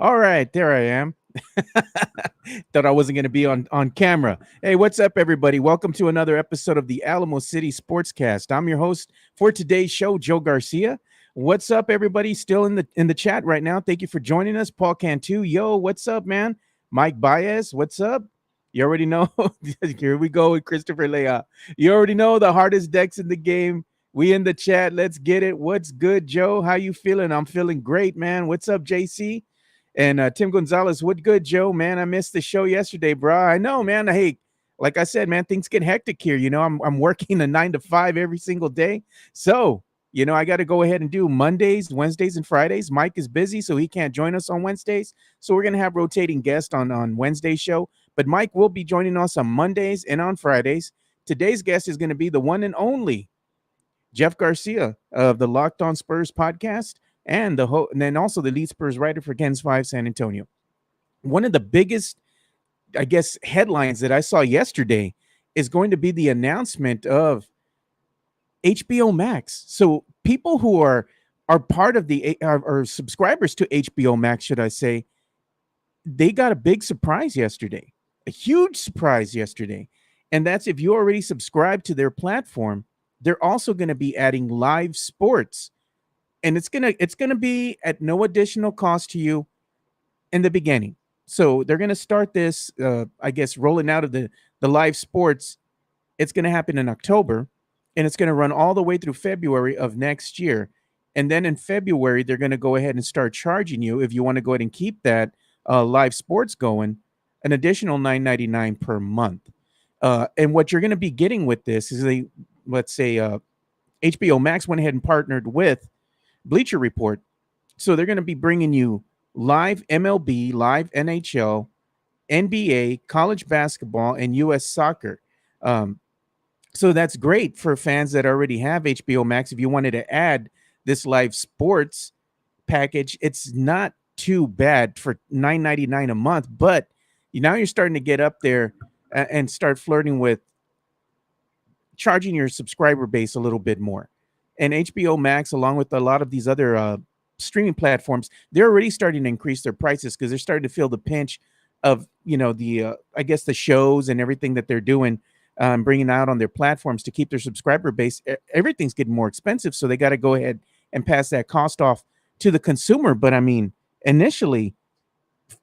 All right, there I am. Thought I wasn't going to be on camera. Hey, what's up, everybody? Welcome to another episode of the Alamo City Sportscast. I'm your host for today's show, Joe Garcia. What's up, everybody? Still in the chat right now. Thank you for joining us, Paul Cantu. Yo, what's up, man? Mike Baez, what's up? You already know. Here we go with Christopher Lea. You already know the hardest decks in the game. We in the chat. Let's get it. What's good, Joe? How you feeling? I'm feeling great, man. What's up, JC? And Tim Gonzalez, what good, Joe? Man, I missed the show yesterday, bro. I know, man. Hey, like I said, man, things get hectic here. You know, I'm working a 9 to 5 every single day. So, you know, I got to go ahead and do Mondays, Wednesdays, and Fridays. Mike is busy, so he can't join us on Wednesdays. So we're going to have rotating guests on Wednesday's show. But Mike will be joining us on Mondays and on Fridays. Today's guest is going to be the one and only Jeff Garcia of the Locked On Spurs podcast. And then also the lead Spurs writer for Gens 5 San Antonio. One of the biggest, I guess, headlines that I saw yesterday is going to be the announcement of HBO Max. So people who are part of the are subscribers to HBO Max, should I say, they got a big surprise yesterday, a huge surprise yesterday. And that's if you already subscribe to their platform, they're also going to be adding live sports. And it's gonna be at no additional cost to you in the beginning. So they're gonna start this, I guess, rolling out of the live sports. It's gonna happen in October, and it's gonna run all the way through February of next year. And then in February, they're gonna go ahead and start charging you if you want to go ahead and keep that live sports going, an additional $9.99 per month. And what you're gonna be getting with this is let's say HBO Max went ahead and partnered with Bleacher Report. So they're going to be bringing you live MLB, live NHL, NBA, college basketball, and U.S. soccer. So that's great for fans that already have HBO Max. If you wanted to add this live sports package, it's not too bad for $9.99 a month. But now you're starting to get up there and start flirting with charging your subscriber base a little bit more. And HBO Max, along with a lot of these other streaming platforms, they're already starting to increase their prices because they're starting to feel the pinch of, I guess the shows and everything that they're doing, bringing out on their platforms to keep their subscriber base. Everything's getting more expensive, so they got to go ahead and pass that cost off to the consumer. But I mean, initially,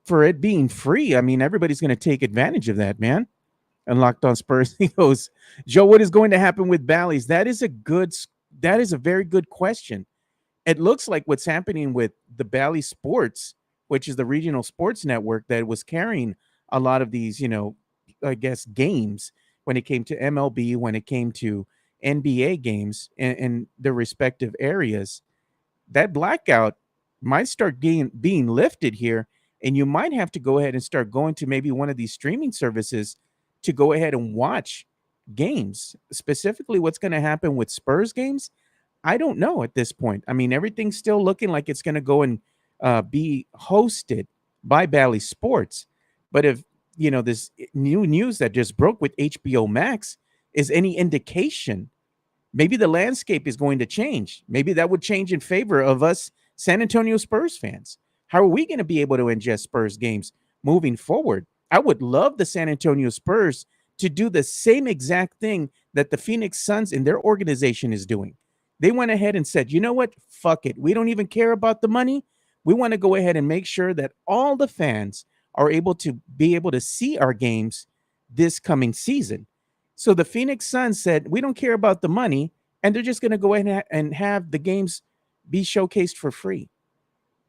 for it being free, I mean, everybody's going to take advantage of that, man. And Locked On Spurs, he goes, Joe, what is going to happen with Bally's? That is a very good question. It looks like what's happening with the Bally Sports, which is the regional sports network that was carrying a lot of these, I guess, games when it came to MLB, when it came to NBA games in their respective areas. That blackout might start being lifted here, and you might have to go ahead and start going to maybe one of these streaming services to go ahead and watch games. Specifically, what's going to happen with Spurs games, I don't know at this point. I mean, everything's still looking like it's going to go and be hosted by Bally Sports. But if this new news that just broke with HBO Max is any indication, maybe the landscape is going to change. Maybe that would change in favor of us San Antonio Spurs fans. How are we going to be able to ingest Spurs games moving forward? I would love the San Antonio Spurs to do the same exact thing that the Phoenix Suns in their organization is doing. They went ahead and said, you know what? Fuck it. We don't even care about the money. We want to go ahead and make sure that all the fans are able to see our games this coming season. So the Phoenix Suns said, we don't care about the money, and they're just going to go ahead and have the games be showcased for free.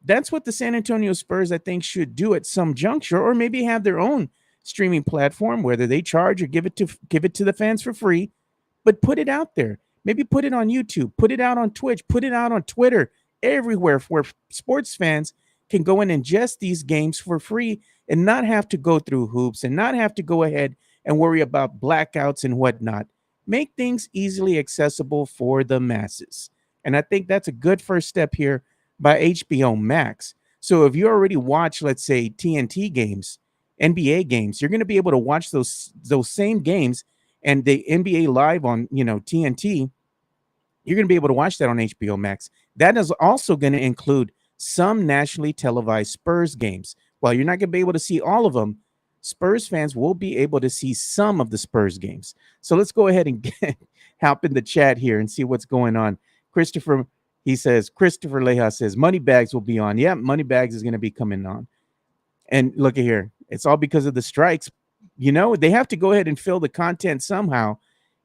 That's what the San Antonio Spurs, I think, should do at some juncture, or maybe have their own streaming platform, whether they charge or give it to the fans for free, but put it out there. Maybe put it on YouTube, put it out on Twitch, put it out on Twitter, everywhere where sports fans can go and ingest these games for free and not have to go through hoops and not have to go ahead and worry about blackouts and whatnot. Make things easily accessible for the masses. And I think that's a good first step here by HBO Max. So if you already watch, let's say, TNT games, NBA games, you're going to be able to watch those same games and the NBA live on, TNT. You're going to be able to watch that on HBO Max. That is also going to include some nationally televised Spurs games. While you're not going to be able to see all of them, Spurs fans will be able to see some of the Spurs games. So let's go ahead and hop in the chat here and see what's going on. Christopher Leja says, Moneybags will be on. Yeah, Moneybags is going to be coming on. And look at here. It's all because of the strikes. They have to go ahead and fill the content somehow.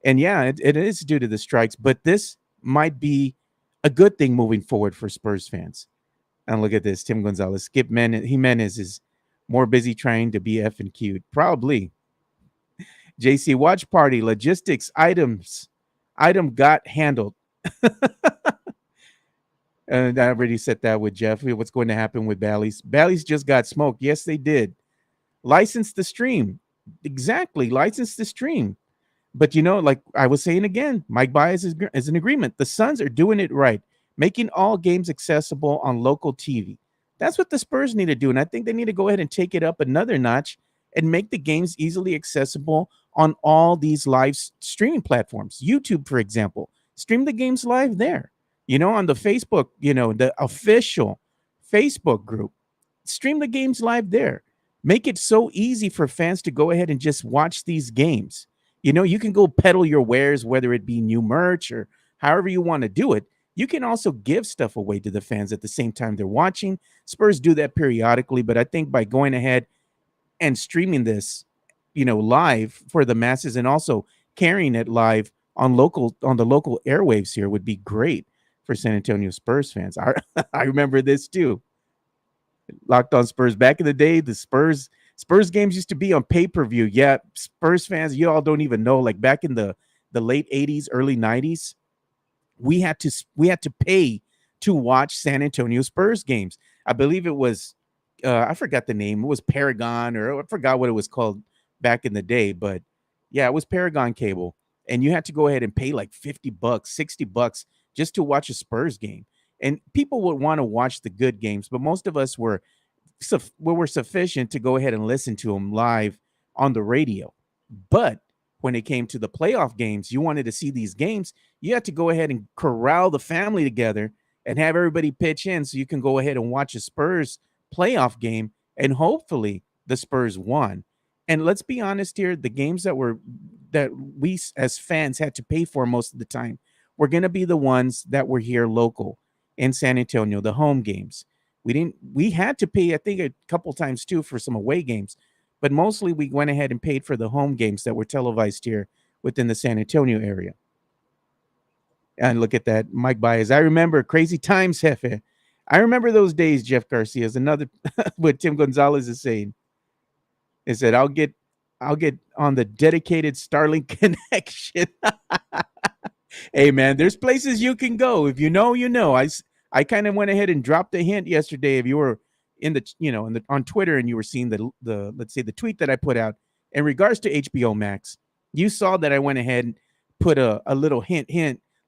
And yeah, it is due to the strikes, but this might be a good thing moving forward for Spurs fans. And look at this. Tim Gonzalez, Skip Jimenez is more busy trying to be effing cute. Probably. JC, watch party, logistics, item got handled. And I already said that with Jeff. What's going to happen with Bally's? Bally's just got smoked. Yes, they did. License the stream. Exactly. License the stream. But like I was saying again, Mike Bias is an agreement. The Suns are doing it right, making all games accessible on local TV. That's what the Spurs need to do. And I think they need to go ahead and take it up another notch and make the games easily accessible on all these live streaming platforms. YouTube, for example, stream the games live there. On the Facebook, the official Facebook group, stream the games live there. Make it so easy for fans to go ahead and just watch these games. You can go peddle your wares, whether it be new merch or however you want to do it. You can also give stuff away to the fans at the same time they're watching. Spurs do that periodically, but I think by going ahead and streaming this, live for the masses and also carrying it live on the local airwaves here would be great for San Antonio Spurs fans. I remember this too. Locked On Spurs back in the day, the Spurs games used to be on pay-per-view. Yeah, Spurs fans, you all don't even know, like back in the late 80s, early 90s, we had to pay to watch San Antonio Spurs games. I believe it was I forgot the name. It was Paragon, or I forgot what it was called back in the day, but yeah, it was Paragon Cable. And you had to go ahead and pay like $50, $60 just to watch a Spurs game. And people would want to watch the good games, but most of us were sufficient to go ahead and listen to them live on the radio. But when it came to the playoff games, you wanted to see these games, you had to go ahead and corral the family together and have everybody pitch in so you can go ahead and watch a Spurs playoff game, and hopefully the Spurs won. And let's be honest here, the games that we as fans had to pay for most of the time were going to be the ones that were here local in San Antonio, the home games. We had to pay, I think, a couple times too for some away games, but mostly we went ahead and paid for the home games that were televised here within the San Antonio area. And look at that, Mike Baez. I remember crazy times, Jefe. I remember those days, Jeff Garcia. Is another what Tim Gonzalez is saying. Is that I'll get on the dedicated Starlink connection. Hey man, there's places you can go. If you know, you know. I kind of went ahead and dropped a hint yesterday. If you were in the on Twitter and you were seeing the let's say the tweet that I put out in regards to HBO Max, you saw that I went ahead and put a little hint,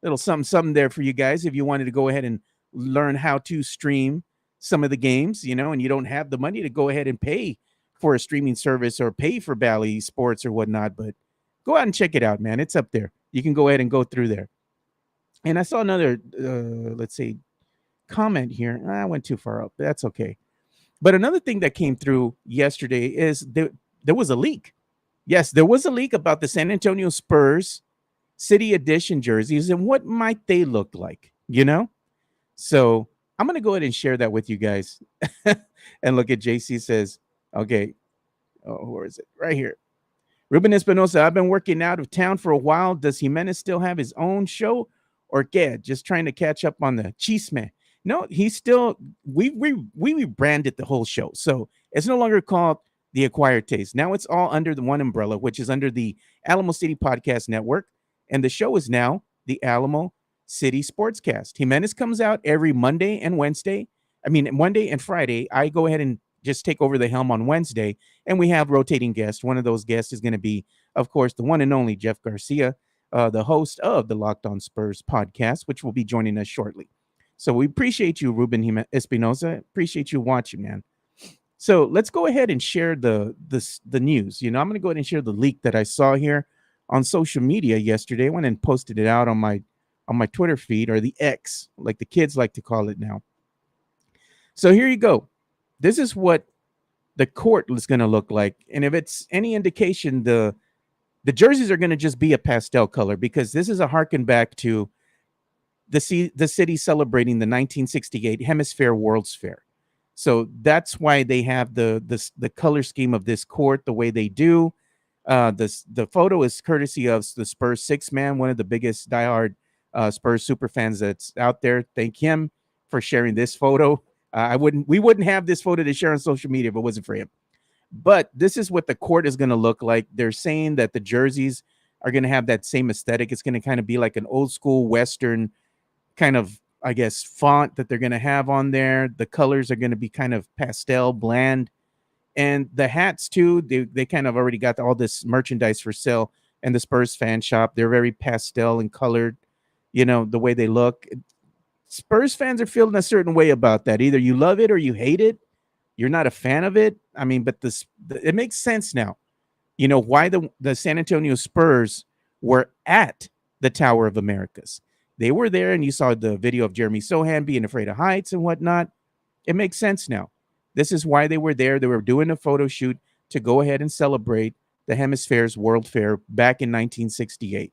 little something there for you guys if you wanted to go ahead and learn how to stream some of the games, and you don't have the money to go ahead and pay for a streaming service or pay for Bally Sports or whatnot, but go out and check it out, man. It's up there. You can go ahead and go through there. And I saw another, let's say, comment here. I went too far up. That's okay. But another thing that came through yesterday is there was a leak. Yes, there was a leak about the San Antonio Spurs City Edition jerseys and what might they look like. So I'm going to go ahead and share that with you guys. And look at JC says, okay, where is it? Right here. Ruben Espinosa, I've been working out of town for a while. Does Jimenez still have his own show or get just trying to catch up on the chisme? No, he's still, we rebranded the whole show. So it's no longer called The Acquired Taste. Now it's all under the one umbrella, which is under the Alamo City Podcast Network. And the show is now the Alamo City Sportscast. Jimenez comes out every Monday and Wednesday. Monday and Friday. I go ahead and just take over the helm on Wednesday, and we have rotating guests. One of those guests is going to be, of course, the one and only Jeff Garcia, the host of the Locked On Spurs podcast, which will be joining us shortly. So we appreciate you, Ruben Espinosa. Appreciate you watching, man. So let's go ahead and share the news. I'm going to go ahead and share the leak that I saw here on social media yesterday. I went and posted it out on my Twitter feed, or the X, like the kids like to call it now. So here you go. This is what the court is going to look like. And if it's any indication, the jerseys are going to just be a pastel color, because this is a harken back to the city celebrating the 1968 Hemisphere World's Fair. So that's why they have the color scheme of this court the way they do. The photo is courtesy of the Spurs six man, one of the biggest diehard Spurs super fans that's out there. Thank him for sharing this photo. We wouldn't have this photo to share on social media if it wasn't for him. But this is what the court is going to look like. They're saying that the jerseys are going to have that same aesthetic. It's going to kind of be like an old school Western kind of, I guess, font that they're going to have on there. The colors are going to be kind of pastel, bland. And the hats, too, they kind of already got all this merchandise for sale in the Spurs fan shop. They're very pastel and colored, the way they look. Spurs fans are feeling a certain way about that. Either you love it or you hate it. You're not a fan of it. But it makes sense now. Why the San Antonio Spurs were at the Tower of Americas. They were there, and you saw the video of Jeremy Sohan being afraid of heights and whatnot. It makes sense now. This is why they were there. They were doing a photo shoot to go ahead and celebrate the Hemisphere's World Fair back in 1968.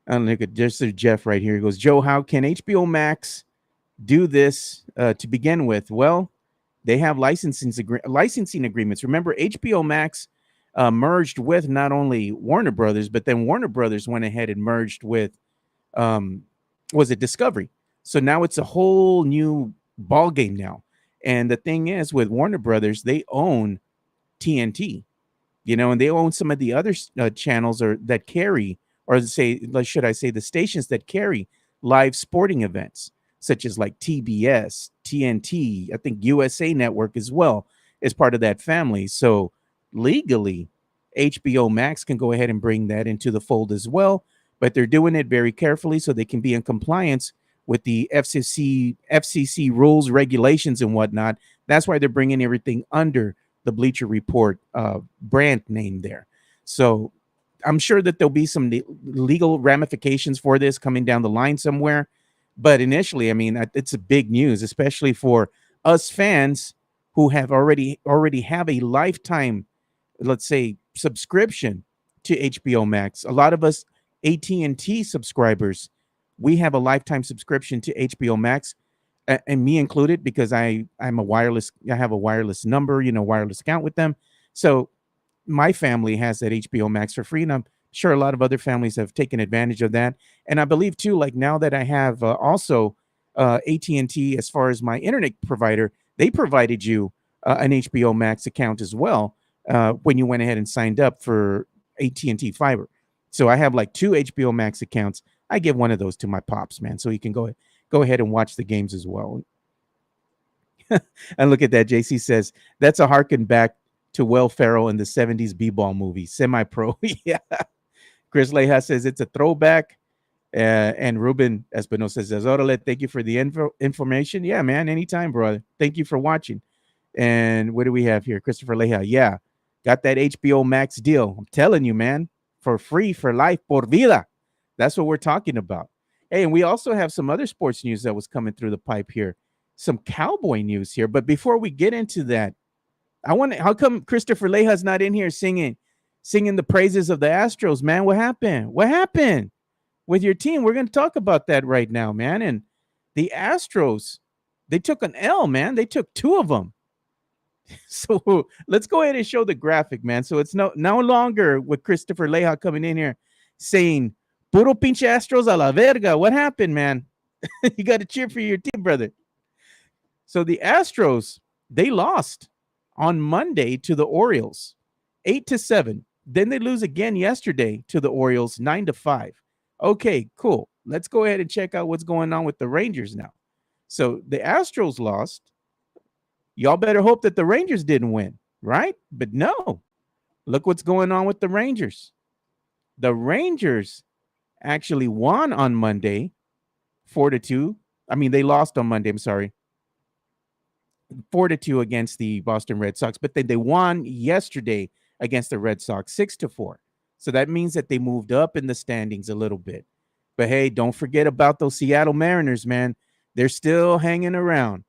And look at just Jeff right here. He goes, Joe, how can HBO Max do this to begin with? Well, they have licensing agreements. Remember, HBO Max merged with not only Warner Brothers, but then Warner Brothers went ahead and merged with, was it Discovery? So now it's a whole new ball game now. And the thing is, with Warner Brothers, they own TNT, and they own some of the other channels that carry, or should I say the stations that carry live sporting events, such as like TBS, TNT, I think USA Network as well is part of that family. So legally, HBO Max can go ahead and bring that into the fold as well, but they're doing it very carefully so they can be in compliance with the FCC rules, regulations, and whatnot. That's why they're bringing everything under the Bleacher Report brand name there. So I'm sure that there'll be some legal ramifications for this coming down the line somewhere. But initially, it's a big news, especially for us fans who have already have a lifetime, let's say, subscription to HBO Max. A lot of us AT&T subscribers, we have a lifetime subscription to HBO Max, and me included, because I have a wireless number, wireless account with them. So my family has that HBO Max for free, and I'm Sure, a lot of other families have taken advantage of that. And I believe too, like now that I have also AT&T as far as my internet provider, they provided you an HBO Max account as well when you went ahead and signed up for AT&T Fiber. So I have like two HBO Max accounts. I give one of those to my pops, man, so he can go ahead and watch the games as well. And look at that. JC says that's a harken back to Will Ferrell in the 70s B-ball movie, semi-pro. Yeah. Chris Leja says it's a throwback. And Ruben Espinosa says, Orale, thank you for the information. Yeah, man, anytime, brother. Thank you for watching. And what do we have here? Christopher Leja. Yeah, got that HBO Max deal. I'm telling you, man, for free, for life, por vida. That's what we're talking about. Hey, and we also have some other sports news that was coming through the pipe here. Some cowboy news here. But before we get into that, how come Christopher Leja's not in here singing the praises of the Astros, man? What happened? What happened with your team? We're going to talk about that right now, man. And the Astros, they took an L, man. They took two of them. So let's go ahead and show the graphic, man. So it's no longer with Christopher Leja coming in here saying, Puro pinche Astros a la verga. What happened, man? You got to cheer for your team, brother. So the Astros, they lost on Monday to the Orioles, 8-7. Then they lose again yesterday to the Orioles, 9-5. Okay, cool. Let's go ahead and check out what's going on with the Rangers now. So the Astros lost. Y'all better hope that the Rangers didn't win, right? But no. Look what's going on with the Rangers. The Rangers actually won on Monday, 4-2. I mean, they lost on Monday, I'm sorry. 4-2 against the Boston Red Sox, but then they won yesterday against the Red Sox, 6-4. So that means that they moved up in the standings a little bit. But hey, don't forget about those Seattle Mariners, man. They're still hanging around.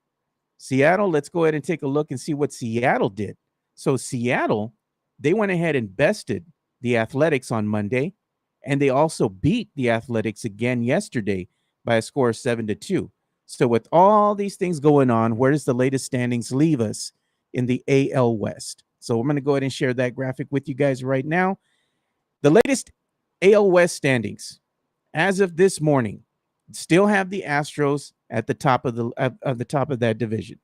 Seattle, let's go ahead and take a look and see what Seattle did. So Seattle, they went ahead and bested the Athletics on Monday, and they also beat the Athletics again yesterday by a score of 7-2. So with all these things going on, where does the latest standings leave us in the AL West? So I'm going to go ahead and share that graphic with you guys right now. The latest AL West standings as of this morning still have the Astros at the top of the top of that division.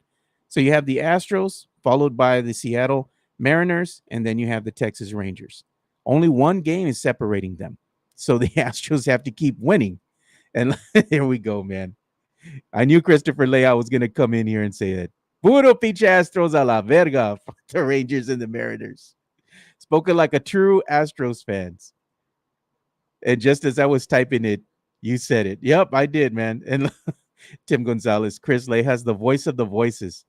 So you have the Astros followed by the Seattle Mariners, and then you have the Texas Rangers. Only one game is separating them. So the Astros have to keep winning. And here we go, man. I knew Christopher Leja was going to come in here and say that. Puro pinche Astros a la verga for the Rangers and the Mariners. Spoken like a true Astros fans. And just as I was typing it, you said it. Yep, I did, man. And Tim Gonzalez, Chris Leja has the voice of the voices.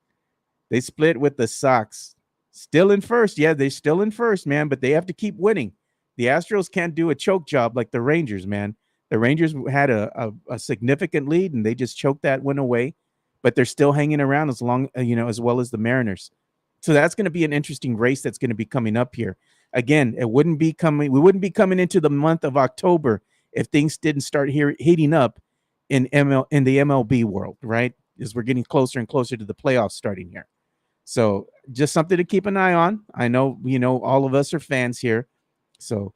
They split with the Sox. Still in first. Yeah, they're still in first, man, but they have to keep winning. The Astros can't do a choke job like the Rangers, man. The Rangers had a significant lead, and they just choked that one away. But they're still hanging around as well as the Mariners. So that's going to be an interesting race that's going to be coming up here. Again, we wouldn't be coming into the month of October if things didn't start heating up in the MLB world, right? As we're getting closer and closer to the playoffs starting here. So just something to keep an eye on. I know, all of us are fans here. So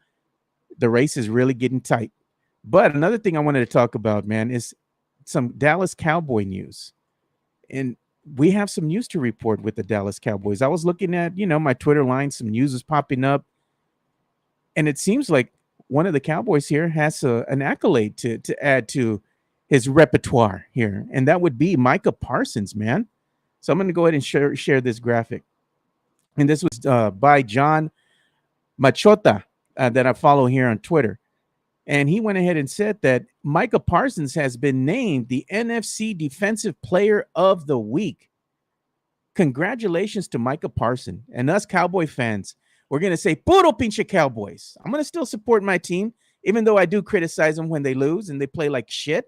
the race is really getting tight. But another thing I wanted to talk about, man, is some Dallas Cowboy news. And we have some news to report with the Dallas Cowboys. I was looking at, my Twitter line, some news is popping up. And it seems like one of the Cowboys here has an accolade to add to his repertoire here. And that would be Micah Parsons, man. So I'm going to go ahead and share this graphic. And this was by John Machota that I follow here on Twitter. And he went ahead and said that Micah Parsons has been named the NFC Defensive Player of the Week. Congratulations to Micah Parsons. And us Cowboy fans, we're going to say, puro pinche Cowboys. I'm going to still support my team, even though I do criticize them when they lose and they play like shit.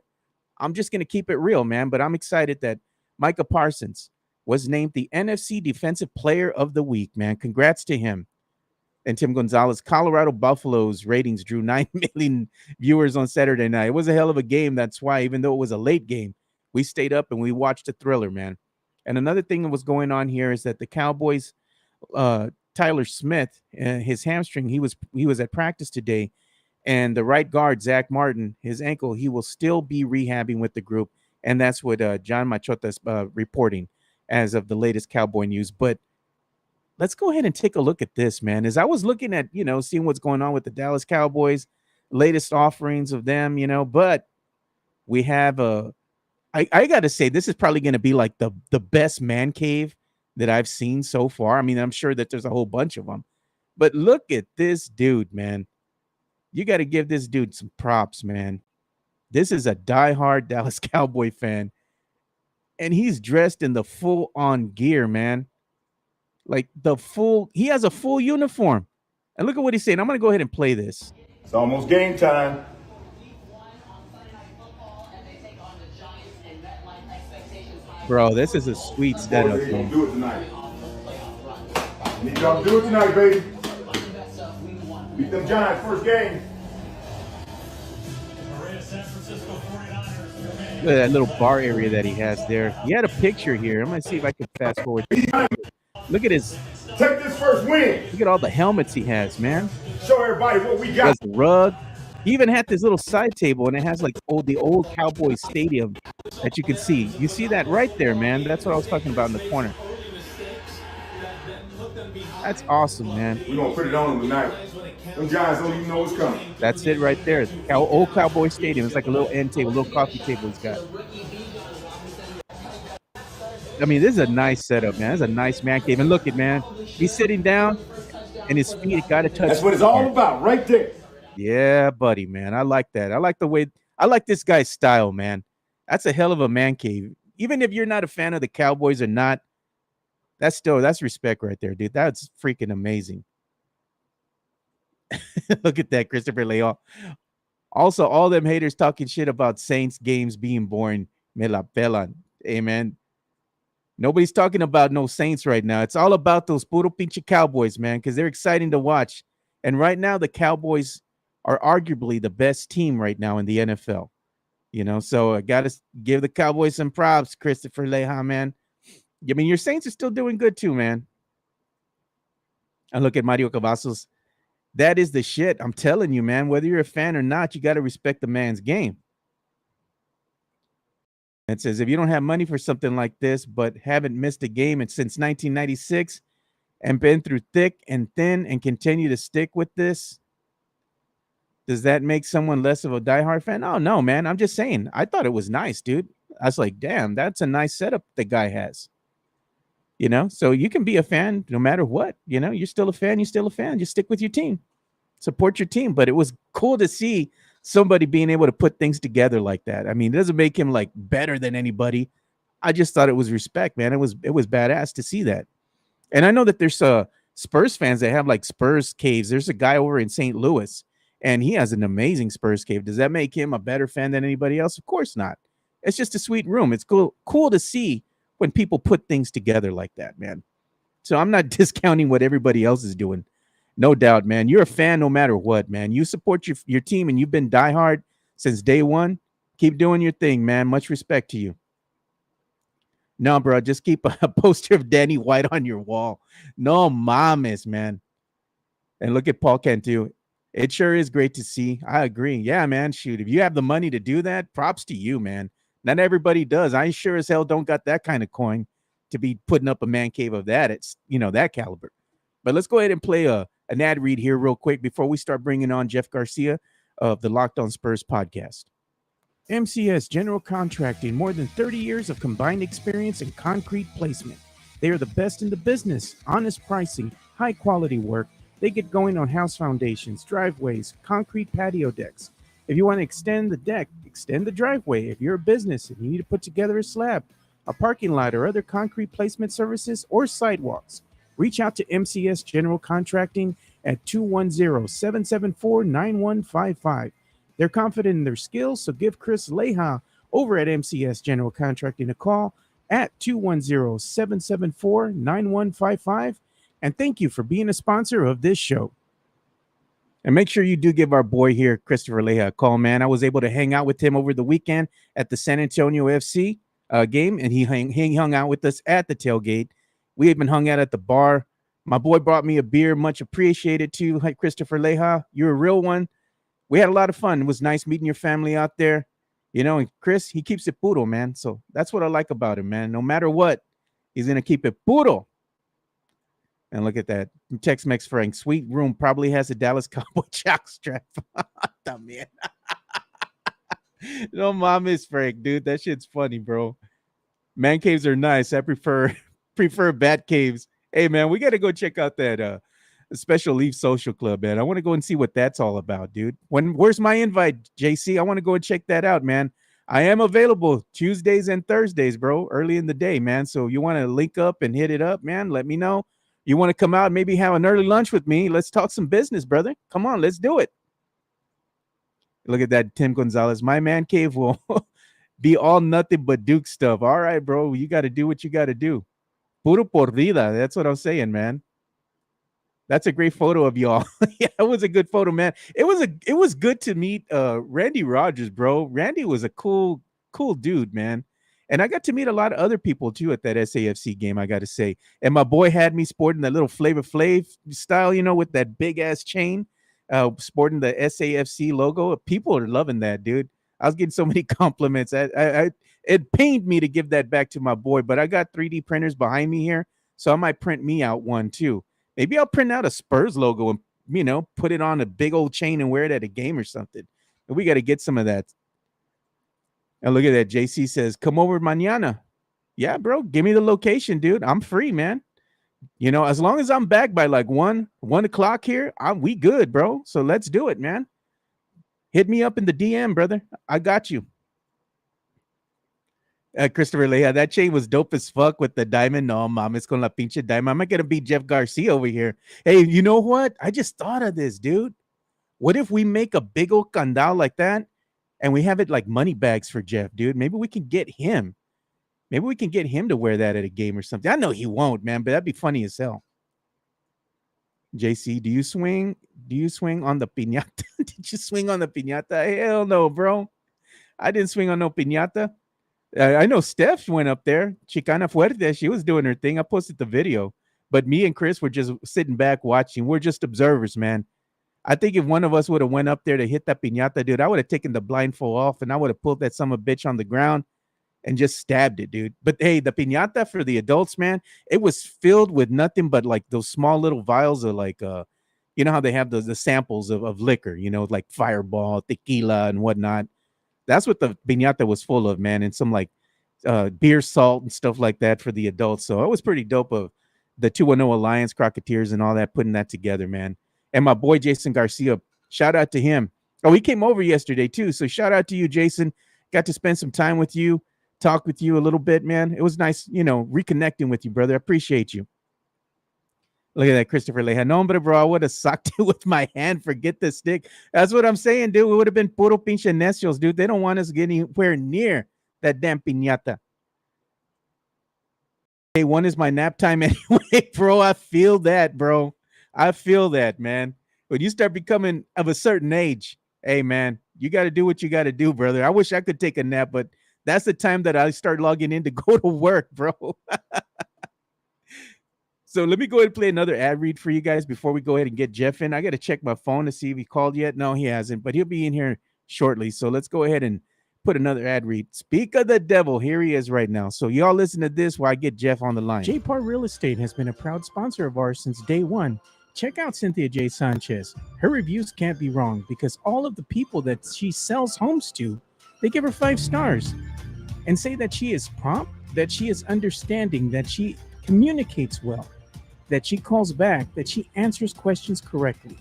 I'm just going to keep it real, man. But I'm excited that Micah Parsons was named the NFC Defensive Player of the Week, man. Congrats to him. And Tim Gonzalez, Colorado Buffalo's ratings drew 9 million viewers on Saturday night. It was a hell of a game. That's why, even though it was a late game, we stayed up and we watched a thriller, man. And another thing that was going on here is that the Cowboys, Tyler Smith, his hamstring, he was at practice today, And the right guard, Zach Martin, his ankle, he will still be rehabbing with the group. And that's what John Machota's reporting as of the latest Cowboy news. But let's go ahead and take a look at this, man. As I was looking at, seeing what's going on with the Dallas Cowboys, latest offerings of them, but we have I got to say, this is probably going to be like the best man cave that I've seen so far. I mean, I'm sure that there's a whole bunch of them, but look at this dude, man. You got to give this dude some props, man. This is a diehard Dallas Cowboy fan, and he's dressed in the full-on gear, man. Like he has a full uniform. And look at what he's saying. I'm going to go ahead and play this. It's almost game time. Bro, this is a sweet setup. Boys, gonna do it tonight. Need y'all to do it tonight, baby. Beat them Giants first game. Look at that little bar area that he has there. He had a picture here. I'm going to see if I can fast forward. Look at his. Take this first win. Look at all the helmets he has, man. Show everybody what we got. The rug. He even had this little side table, and it has like the old Cowboys Stadium that you can see. You see that right there, man. That's what I was talking about in the corner. That's awesome, man. We're going to put it on them tonight. Them Giants don't even know what's coming. That's it right there. Old Cowboy Stadium. It's like a little end table, a little coffee table he's got. I mean, this is a nice setup, man. This is a nice man cave. And look at, man, he's sitting down, and his feet got to touch. That's what it's all about right there. Yeah, buddy, man. I like that. I like this guy's style, man. That's a hell of a man cave. Even if you're not a fan of the Cowboys or not, that's respect right there, dude. That's freaking amazing. Look at that, Christopher Leon. Also, all them haters talking shit about Saints games being boring. Me la pelan. Hey, man. Nobody's talking about no Saints right now. It's all about those puro pinche Cowboys, man, because they're exciting to watch. And right now, the Cowboys are arguably the best team right now in the NFL. So I got to give the Cowboys some props, Christopher Leha, man. I mean, your Saints are still doing good too, man. And look at Mario Cavazos. That is the shit. I'm telling you, man, whether you're a fan or not, you got to respect the man's game. It says, if you don't have money for something like this, but haven't missed a game since 1996 and been through thick and thin and continue to stick with this, does that make someone less of a diehard fan? Oh, no, man. I'm just saying. I thought it was nice, dude. I was like, damn, that's a nice setup the guy has. So you can be a fan no matter what. You're still a fan. You're still a fan. Just stick with your team. Support your team. But it was cool to see somebody being able to put things together like that. I mean, it doesn't make him like better than anybody. I just thought it was respect, man. It was badass to see that. And I know that there's Spurs fans that have like Spurs caves. There's a guy over in St. Louis, and he has an amazing Spurs cave. Does that make him a better fan than anybody else? Of course not. It's just a sweet room. It's cool to see when people put things together like that, man. So I'm not discounting what everybody else is doing. No doubt, man. You're a fan no matter what, man. You support your team, and you've been diehard since day one. Keep doing your thing, man. Much respect to you. No, bro, just keep a poster of Danny White on your wall. No mames, man. And look at Paul Cantu. It sure is great to see. I agree. Yeah, man, shoot. If you have the money to do that, props to you, man. Not everybody does. I sure as hell don't got that kind of coin to be putting up a man cave of that. It's, that caliber. But let's go ahead and play an ad read here real quick before we start bringing on Jeff Garcia of the Locked On Spurs podcast. MCS General Contracting, more than 30 years of combined experience in concrete placement. They are the best in the business, honest pricing, high quality work. They get going on house foundations, driveways, concrete patio decks. If you want to extend the deck, extend the driveway. If you're a business and you need to put together a slab, a parking lot, or other concrete placement services or sidewalks, reach out to MCS General Contracting at 210-774-9155. They're confident in their skills, so give Chris Leha over at MCS General Contracting a call at 210-774-9155. And thank you for being a sponsor of this show. And make sure you do give our boy here, Christopher Leha, a call, man. I was able to hang out with him over the weekend at the San Antonio FC game, and he hung out with us at the tailgate. We even hung out at the bar. My boy brought me a beer, much appreciated too. Hi, Christopher Leha. You're a real one. we had a lot of fun. It was nice meeting your family out there. And Chris, he keeps it puro, man. So that's what I like about him, man. No matter what, he's gonna keep it puro. And look at that. Tex-Mex Frank. Sweet room probably has a Dallas Cowboy jock strap. Man. No, mom is Frank, dude. That shit's funny, bro. Man caves are nice. I prefer bat caves. Hey, man, we got to go check out that Special Leaf Social Club, man. I want to go and see what that's all about, dude. Where's my invite, JC? I want to go and check that out, man. I am available Tuesdays and Thursdays, bro, early in the day, man. So you want to link up and hit it up, man? Let me know. You want to come out, maybe have an early lunch with me? Let's talk some business, brother. Come on, let's do it. Look at that, Tim Gonzalez. My man cave will be all nothing but Duke stuff. All right, bro. You got to do what you got to do. Puro por vida. That's what I'm saying, man. That's a great photo of y'all. Yeah, it was a good photo, man. It was good to meet Randy Rogers, bro. Randy was a cool dude, man. And I got to meet a lot of other people too at that SAFC game, I got to say. And my boy had me sporting that little Flavor Flav style, with that big ass chain, sporting the SAFC logo. People are loving that, dude. I was getting so many compliments. It pained me to give that back to my boy, but I got 3D printers behind me here, so I might print me out one too. Maybe I'll print out a Spurs logo and, put it on a big old chain and wear it at a game or something. And we got to get some of that. And look at that. JC says, come over mañana. Yeah, bro. Give me the location, dude. I'm free, man. As long as I'm back by like 1 o'clock here, we good, bro. So let's do it, man. Hit me up in the DM, brother. I got you. Christopher Leah, that chain was dope as fuck with the diamond. No, mames con la pinche diamond. I'm not going to beat Jeff Garcia over here. Hey, you know what? I just thought of this, dude. What if we make a big old candao like that and we have it like money bags for Jeff, dude? Maybe we can get him. Maybe we can get him to wear that at a game or something. I know he won't, man, but that'd be funny as hell. JC, do you swing on the piñata? Did you swing on the piñata? Hell no, bro. I didn't swing on no piñata. I know Steph went up there. Chicana Fuerte. She was doing her thing. I posted the video. But me and Chris were just sitting back watching. We're just observers, man. I think if one of us would have went up there to hit that piñata, dude, I would have taken the blindfold off and I would have pulled that son of a bitch on the ground and just stabbed it, dude. But hey, the piñata for the adults, man, it was filled with nothing but like those small little vials of like, how they have the samples of liquor, like Fireball, tequila, and whatnot. That's what the piñata was full of, man, and some like beer salt and stuff like that for the adults. So it was pretty dope of the 210 Alliance, Crocketeers, and all that, putting that together, man. And my boy Jason Garcia, shout out to him. Oh, he came over yesterday too. So shout out to you, Jason. Got to spend some time with you, talk with you a little bit, man. It was nice, reconnecting with you, brother. I appreciate you. Look at that, Christopher Leja. No, but bro, I would have socked it with my hand. Forget the stick. That's what I'm saying, dude. It would have been puro pinche necios, dude. They don't want us getting anywhere near that damn piñata. Hey, one is my nap time anyway, bro. I feel that, bro. I feel that, man. When you start becoming of a certain age, hey, man, you got to do what you got to do, brother. I wish I could take a nap, but that's the time that I start logging in to go to work, bro. So let me go ahead and play another ad read for you guys before we go ahead and get Jeff in. I got to check my phone to see if he called yet. No, he hasn't, but he'll be in here shortly. So let's go ahead and put another ad read. Speak of the devil. Here he is right now. So y'all listen to this while I get Jeff on the line. JPAR Real Estate has been a proud sponsor of ours since day one. Check out Cynthia J. Sanchez. Her reviews can't be wrong because all of the people that she sells homes to, they give her 5 stars and say that she is prompt, that she is understanding, that she communicates well, that she calls back, that she answers questions correctly.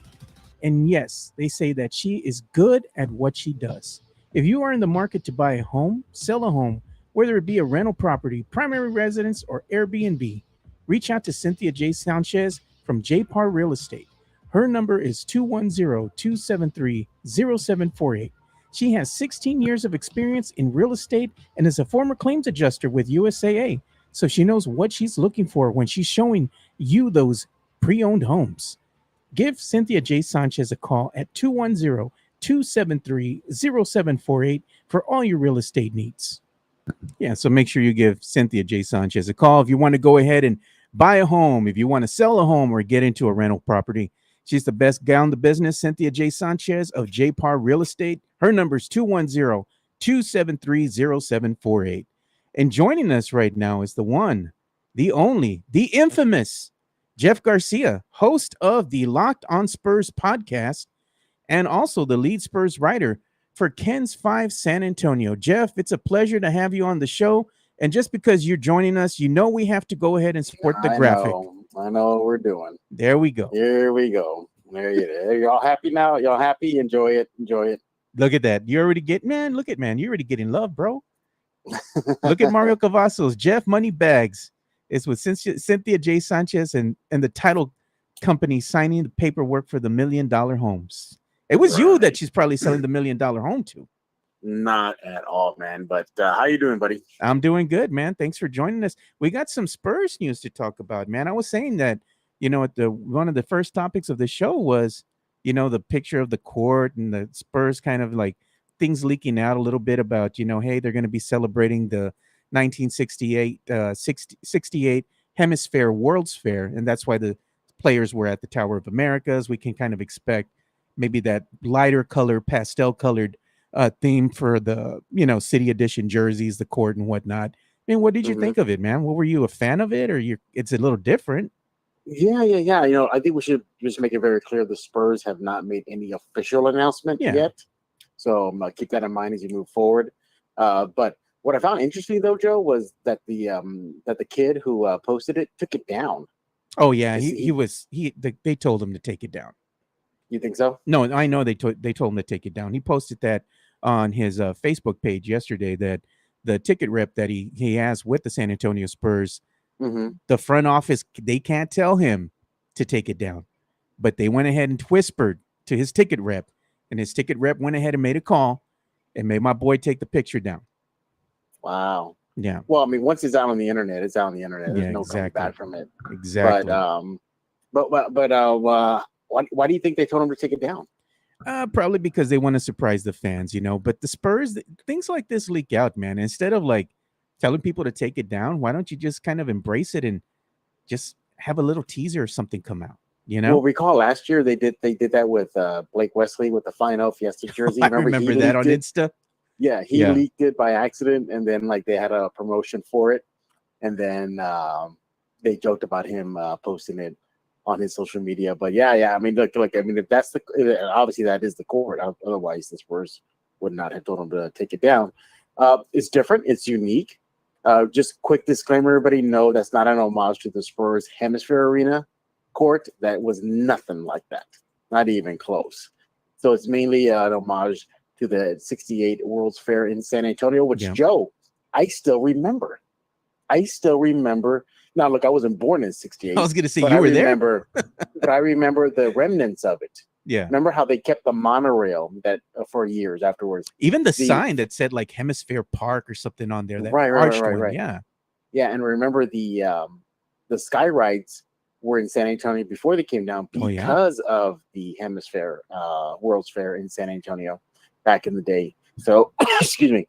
And yes, they say that she is good at what she does. If you are in the market to buy a home, sell a home, whether it be a rental property, primary residence, or Airbnb, reach out to Cynthia J. Sanchez from JPAR Real Estate. Her number is 210-273-0748. She has 16 years of experience in real estate and is a former claims adjuster with USAA. So she knows what she's looking for when she's showing you those pre-owned homes. Give Cynthia J. Sanchez a call at 210-273-0748 for all your real estate needs. Yeah, so make sure you give Cynthia J. Sanchez a call if you want to go ahead and buy a home, if you want to sell a home or get into a rental property. She's the best gal in the business, Cynthia J. Sanchez of J. Parr Real Estate. Her number is 210-273-0748. And joining us right now is the one, the only, the infamous Jeff Garcia, host of the Locked on Spurs podcast and also the lead Spurs writer for Ken's 5 San Antonio. Jeff, it's a pleasure to have you on the show. And just because you're joining us, you know we have to go ahead and support the graphic. I know what we're doing. There we go. Here we go. There you go. Y'all happy now? Y'all happy? Enjoy it. Enjoy it. Look at that. You already get, man, look at, man, you're already getting love, bro. Look at Mario Cavazos. Jeff Moneybags is with Cynthia J. Sanchez and the title company signing the paperwork for the $1 million homes. It was you that she's probably selling the $1 million home to. Not at all, man. But how you doing, buddy? I'm doing good, man. Thanks for joining us. We got some Spurs news to talk about, man. I was saying that, at one of the first topics of the show was, the picture of the court and the Spurs kind of like things leaking out a little bit about, hey, they're going to be celebrating the 1968 Hemisphere World's Fair. And that's why the players were at the Tower of Americas. We can kind of expect maybe that lighter color, pastel colored theme for the, city edition jerseys, the court and whatnot. I mean, what did you think of it, man? What were you a fan of it, or it's a little different? Yeah. I think we should just make it very clear the Spurs have not made any official announcement yet. So keep that in mind as you move forward. But what I found interesting though, Joe, was that the kid who posted it took it down. Oh yeah, they told him to take it down. You think so? No, I know they told him to take it down. He posted that on his Facebook page yesterday that the ticket rep that he has with the San Antonio Spurs, the front office, they can't tell him to take it down, but they went ahead and whispered to his ticket rep, and his ticket rep went ahead and made a call and made my boy take the picture down. Wow. Yeah. Well, I mean, once it's out on the internet, it's out on the internet. There's no coming back from it. Exactly. But why do you think they told him to take it down? Probably because they want to surprise the fans, But the Spurs, things like this leak out, man. Instead of like telling people to take it down, why don't you just kind of embrace it and just have a little teaser or something come out? Well, recall last year they did that with Blake Wesley with the Final Fiesta jersey. I remember that on Insta. Yeah, he leaked it by accident, and then like they had a promotion for it, and then they joked about him posting it on his social media. But yeah. I mean, look. I mean, if that's obviously that is the court. Otherwise, the Spurs would not have told him to take it down. It's different. It's unique. Just quick disclaimer, everybody know that's not an homage to the Spurs Hemisphere Arena court. That was nothing like that. Not even close. So it's mainly an homage to the 68 World's Fair in San Antonio, which, Joe, I still remember. Now, look, I wasn't born in 68. I was going to say you were there. But I remember the remnants of it. Yeah. Remember how they kept the monorail that for years afterwards. Even the sign that said like Hemisphere Park or something on there. That right. Yeah. Yeah, and remember the sky rides were in San Antonio before they came down because of the Hemisphere World's Fair in San Antonio back in the day. So, excuse me.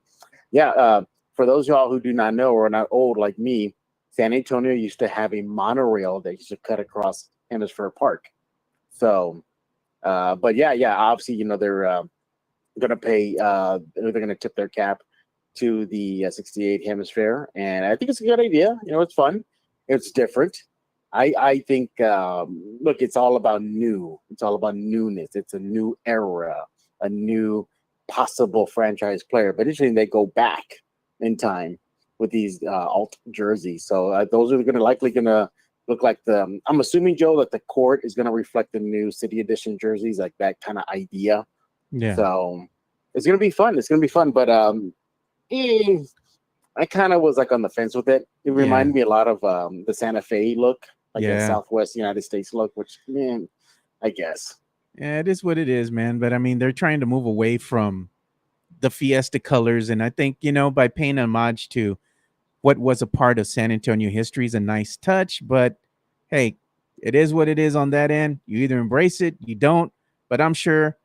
Yeah, for those of y'all who do not know or are not old like me, San Antonio used to have a monorail that used to cut across Hemisphere Park. So, but yeah, obviously, they're going to pay, they're going to tip their cap to the 68 Hemisphere. And I think it's a good idea. It's fun. It's different. I think, look, it's all about new. It's all about newness. It's a new era, a new possible franchise player. But interesting, they go back in time with these alt jerseys. So those are likely going to look like I'm assuming, Joe, that the court is going to reflect the new city edition jerseys, like that kind of idea. Yeah. So it's going to be fun. But I kind of was like on the fence with it. It reminded me a lot of the Santa Fe look, like the Southwest United States look, which, man, I guess. Yeah, it is what it is, man. But I mean, they're trying to move away from the Fiesta colors. And I think, by paying homage to what was a part of San Antonio history is a nice touch. But hey, it is what it is on that end. You either embrace it, you don't. But I'm sure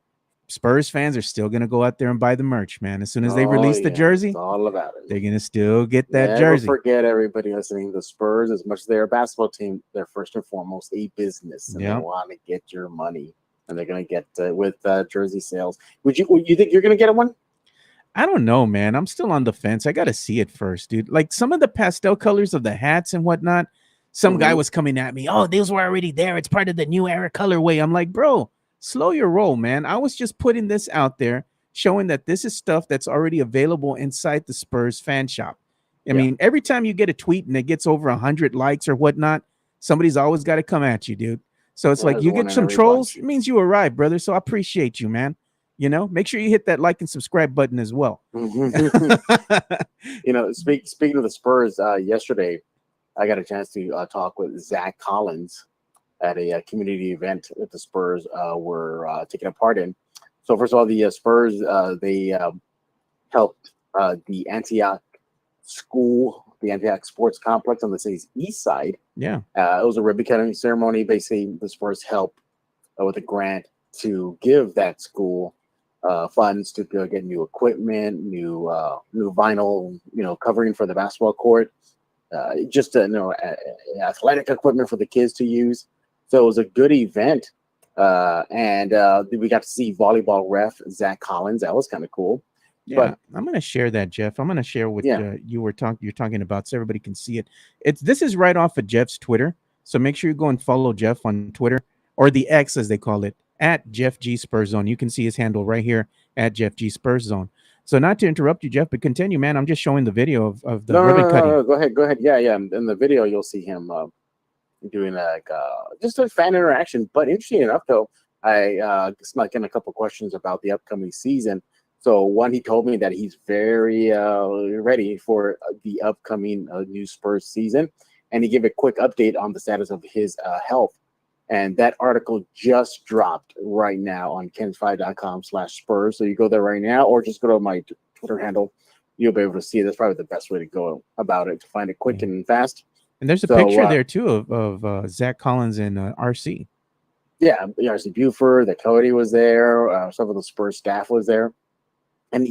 Spurs fans are still going to go out there and buy the merch, man. As soon as they Oh, release the yeah, jersey, it's all about it. they're going to still get that Never jersey. forget, everybody listening, the Spurs, as much as they're a basketball team, they're first and foremost a business, and they want to get your money, and they're going to get with jersey sales. Would you think you're going to get one? I don't know, man. I'm still on the fence. I got to see it first, dude. Like some of the pastel colors of the hats and whatnot, some guy was coming at me. Oh, those were already there. It's part of the new era colorway. I'm like, bro, slow your roll, man. I was just putting this out there, showing that this is stuff that's already available inside the Spurs fan shop. I mean, every time you get a tweet and it gets over 100 likes or whatnot, somebody's always got to come at you, dude. So it's like you get some trolls, it means you arrived, brother. So I appreciate you, man. You know, make sure you hit that like and subscribe button as well. You know, speaking of the Spurs, yesterday I got a chance to talk with Zach Collins at a community event that the Spurs were taking a part in. So first of all, the Spurs they helped the Antioch school, the Antioch Sports Complex on the city's east side. Yeah, it was a ribbon cutting ceremony. Basically, the Spurs helped with a grant to give that school funds to get new equipment, new vinyl, covering for the basketball court, just athletic equipment for the kids to use. So it was a good event, and we got to see volleyball ref Zach Collins. That was kind of cool. Yeah, but I'm gonna share that, Jeff. I'm gonna share what you're talking about, so everybody can see it. This is right off of Jeff's Twitter, so make sure you go and follow Jeff on Twitter, or the X as they call it, at Jeff G Spurs Zone. You can see his handle right here at Jeff G Spurs Zone. So not to interrupt you, Jeff, but continue, man. I'm just showing the video of the ribbon cutting. No, go ahead. Yeah. In the video, you'll see him doing just a fan interaction. But interesting enough, though, I snuck in a couple questions about the upcoming season. So one, he told me that he's very ready for the upcoming new Spurs season, and he gave a quick update on the status of his health. And that article just dropped right now on kens5.com/Spurs. So you go there right now, or just go to my Twitter handle. You'll be able to see it. That's probably the best way to go about it, to find it quick and fast. And there's a picture there, too, of Zach Collins and RC. Yeah, RC Buford, the Cody was there. Some of the Spurs staff was there. And,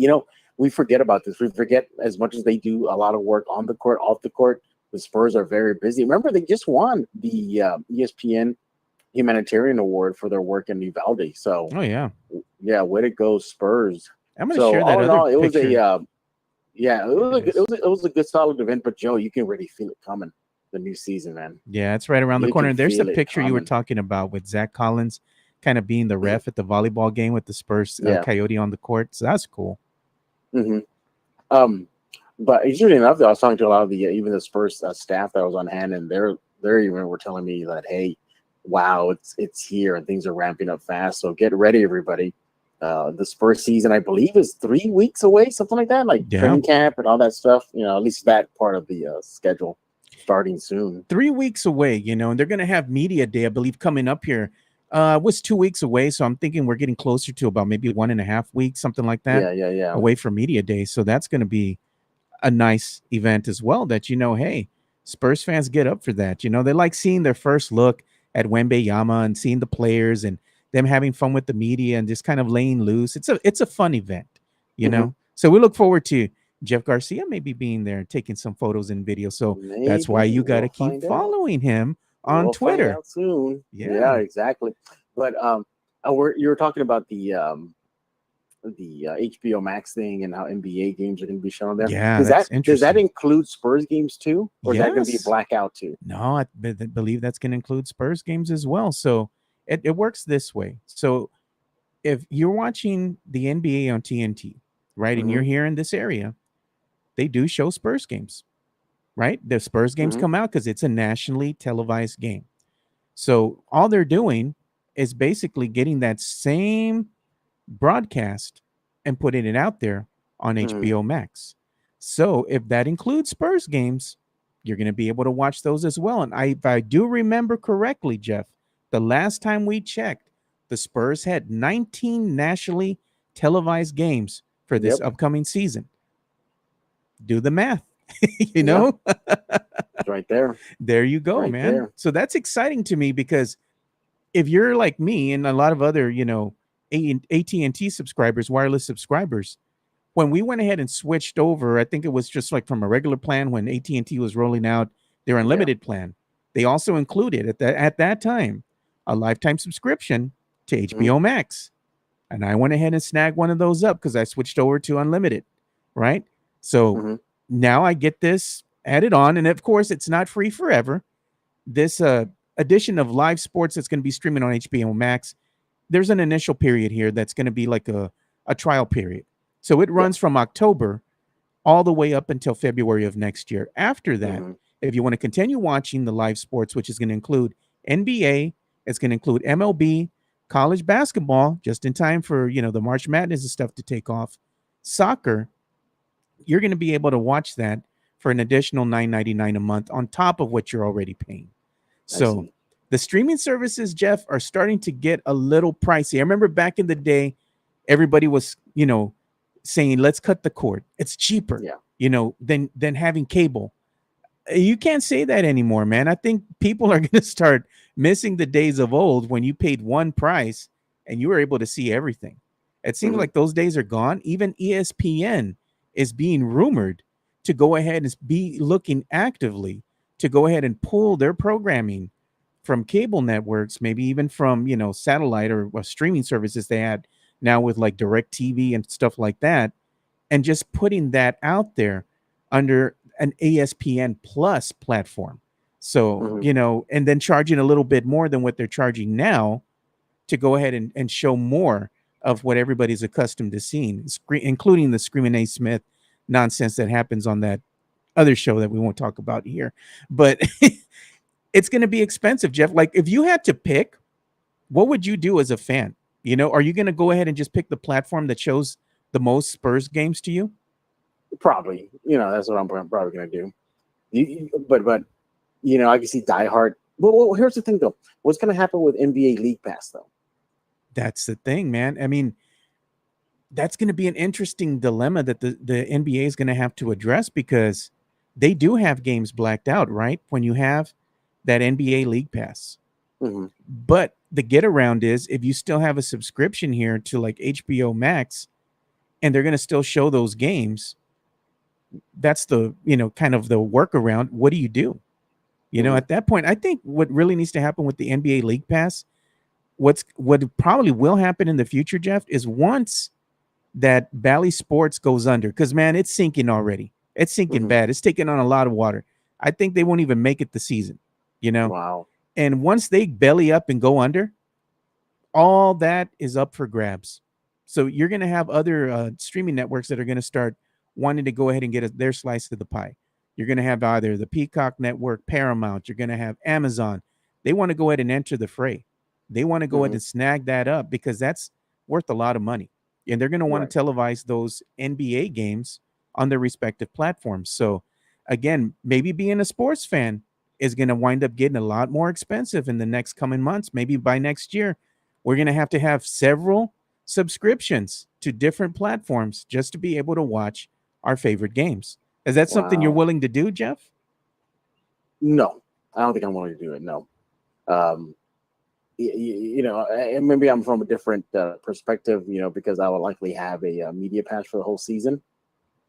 we forget about this. We forget, as much as they do a lot of work on the court, off the court, the Spurs are very busy. Remember, they just won the ESPN Humanitarian Award for their work in Uvalde. So, way to go, Spurs. I'm going to share that other picture. It was a good, solid event. But Joe, you can really feel it coming. The new season, man. Yeah, it's right around the corner. And there's the picture you were talking about with Zach Collins, kind of being the ref at the volleyball game with the Spurs Coyote on the court. So that's cool. But usually enough, though, I was talking to a lot of the even the Spurs staff that was on hand, and they're even were telling me that, hey, wow, it's here and things are ramping up fast. So get ready, everybody. The Spurs season, I believe, is 3 weeks away, something like that, like training camp and all that stuff. At least that part of the schedule starting soon. 3 weeks away, and they're going to have media day, I believe, coming up here. It was 2 weeks away, so I'm thinking we're getting closer to about maybe 1.5 weeks, something like that. Yeah. Away from media day, so that's going to be a nice event as well. That hey, Spurs fans get up for that. They like seeing their first look at Wembanyama and seeing the players and them having fun with the media and just kind of laying loose. It's a fun event, know. So we look forward to Jeff Garcia maybe being there and taking some photos and videos. So that's why you got to keep following him on Twitter. Find out soon. Yeah, exactly. But you were talking about the HBO Max thing and how NBA games are going to be shown there. Yeah, does that include Spurs games too, or is that going to be blackout too? No, I believe that's going to include Spurs games as well. So it works this way. So if you're watching the NBA on TNT, right, and you're here in this area, they do show Spurs games, right? The Spurs games come out because it's a nationally televised game. So all they're doing is basically getting that same broadcast and putting it out there on HBO Max. So if that includes Spurs games, you're going to be able to watch those as well. And if I do remember correctly, Jeff, the last time we checked, the Spurs had 19 nationally televised games for this upcoming season. Do the math, know? It's right there. There you go, right, man. There. So that's exciting to me because if you're like me and a lot of other, AT&T subscribers, wireless subscribers. When we went ahead and switched over, I think it was just like from a regular plan when AT&T was rolling out their unlimited plan. They also included at that time a lifetime subscription to HBO Max. And I went ahead and snagged one of those up because I switched over to unlimited, right? So now I get this added on. And of course, it's not free forever. This edition of live sports that's going to be streaming on HBO Max, there's an initial period here that's going to be like a trial period. So it runs from October all the way up until February of next year. After that, if you want to continue watching the live sports, which is going to include NBA, it's going to include MLB, college basketball, just in time for, the March Madness and stuff to take off, soccer, you're going to be able to watch that for an additional $9.99 a month on top of what you're already paying. So the streaming services, Jeff, are starting to get a little pricey. I remember back in the day, everybody was, saying, let's cut the cord. It's cheaper, than having cable. You can't say that anymore, man. I think people are going to start missing the days of old when you paid one price and you were able to see everything. It seems like those days are gone. Even ESPN is being rumored to go ahead and be looking actively to go ahead and pull their programming from cable networks, maybe even from, satellite or streaming services they had now with like Direct TV and stuff like that, and just putting that out there under an ESPN Plus platform. So, and then charging a little bit more than what they're charging now to go ahead and show more of what everybody's accustomed to seeing, including the Screaming A. Smith nonsense that happens on that other show that we won't talk about here. But it's going to be expensive, Jeff. Like, if you had to pick, what would you do as a fan? Are you going to go ahead and just pick the platform that shows the most Spurs games to you? Probably. That's what I'm probably going to do. But I can see Die Hard. Well, here's the thing, though. What's going to happen with NBA League Pass, though? That's the thing, man. I mean, that's going to be an interesting dilemma that the NBA is going to have to address, because they do have games blacked out, right? When you have that NBA League Pass. But the get around is, if you still have a subscription here to like HBO Max and they're going to still show those games, that's the, kind of the workaround. What do you do? At that point, I think what really needs to happen with the NBA League Pass, what probably will happen in the future, Jeff, is once that Bally Sports goes under, because, man, it's sinking already. It's sinking bad. It's taking on a lot of water. I think they won't even make it the season, Wow. And once they belly up and go under, all that is up for grabs. So you're going to have other streaming networks that are going to start wanting to go ahead and get their slice of the pie. You're going to have either the Peacock Network, Paramount. You're going to have Amazon. They want to go ahead and enter the fray. They want to go ahead and snag that up, because that's worth a lot of money. And they're going to want to televise those NBA games on their respective platforms. So, again, maybe being a sports fan is going to wind up getting a lot more expensive in the next coming months. Maybe by next year, we're going to have several subscriptions to different platforms just to be able to watch our favorite games. Is that something you're willing to do, Jeff? No, I don't think I'm willing to do it. No. Maybe I'm from a different perspective, because I would likely have a media pass for the whole season.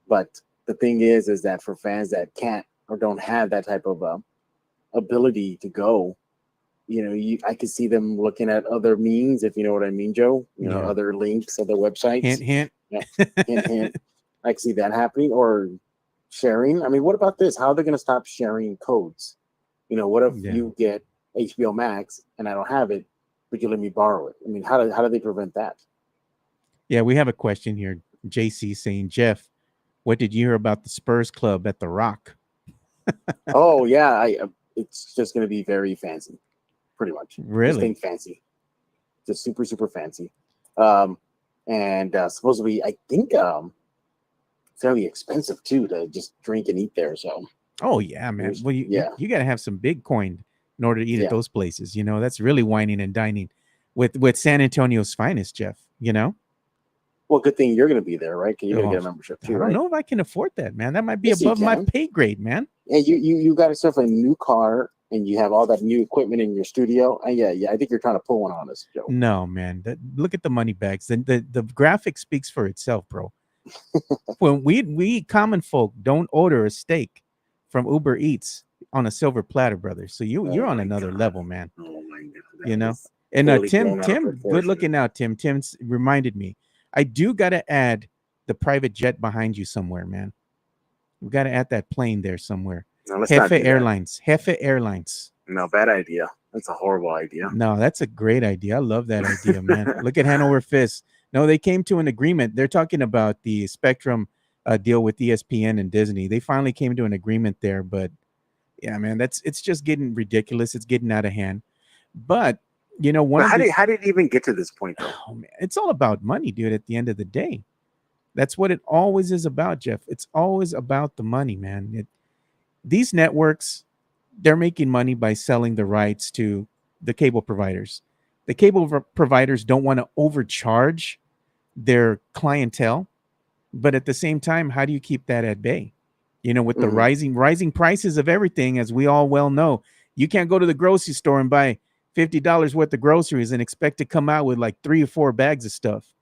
But the thing is that for fans that can't or don't have that type of ability to go, I could see them looking at other means, if you know what I mean, Joe. Other links, other websites. Hint, hint. Hint, hint. I can see that happening, or sharing. I mean, what about this? How are they going to stop sharing codes? What if you get HBO Max and I don't have it, but you let me borrow it? I mean, how do they prevent that? Yeah, we have a question here. JC saying, Jeff, what did you hear about the Spurs Club at the Rock? Oh yeah, it's just going to be very fancy, pretty much. Really? Just think fancy, just super super fancy. And supposedly, I think it's going to be expensive too to just drink and eat there. So. Oh yeah, man. Well, you got to have some big coin in order to eat at those places. That's really whining and dining with San Antonio's finest, Jeff. Well, good thing you're going to be there, right? Because you're going to get a membership too. I don't know if I can afford that, man. That might be above my pay grade, man. Yeah, you got yourself a new car and you have all that new equipment in your studio. And yeah, I think you're trying to pull one on us, Joe. No, man. Look at the money bags. The graphic speaks for itself, bro. When we common folk don't order a steak from Uber Eats on a silver platter, brother. So you're on another level, man. Oh my God. You know. And Tim, good looking out, Tim. Tim's reminded me. I do gotta add the private jet behind you somewhere, man. We gotta add that plane there somewhere. No, let's not do that. Jefe Airlines. No, bad idea. That's a horrible idea. No, that's a great idea. I love that idea, man. Look at Hanover Fist. No, they came to an agreement. They're talking about the Spectrum deal with ESPN and Disney. They finally came to an agreement there, but yeah, man, it's just getting ridiculous. It's getting out of hand. But you know, how did it even get to this point, though? Oh, man, it's all about money, dude. At the end of the day, that's what it always is about, Jeff. It's always about the money, man. These networks, they're making money by selling the rights to the cable providers. The cable providers don't want to overcharge their clientele, but at the same time, how do you keep that at bay? You know, with the rising prices of everything, as we all well know, you can't go to the grocery store and buy $50 worth of groceries and expect to come out with like 3 or 4 bags of stuff.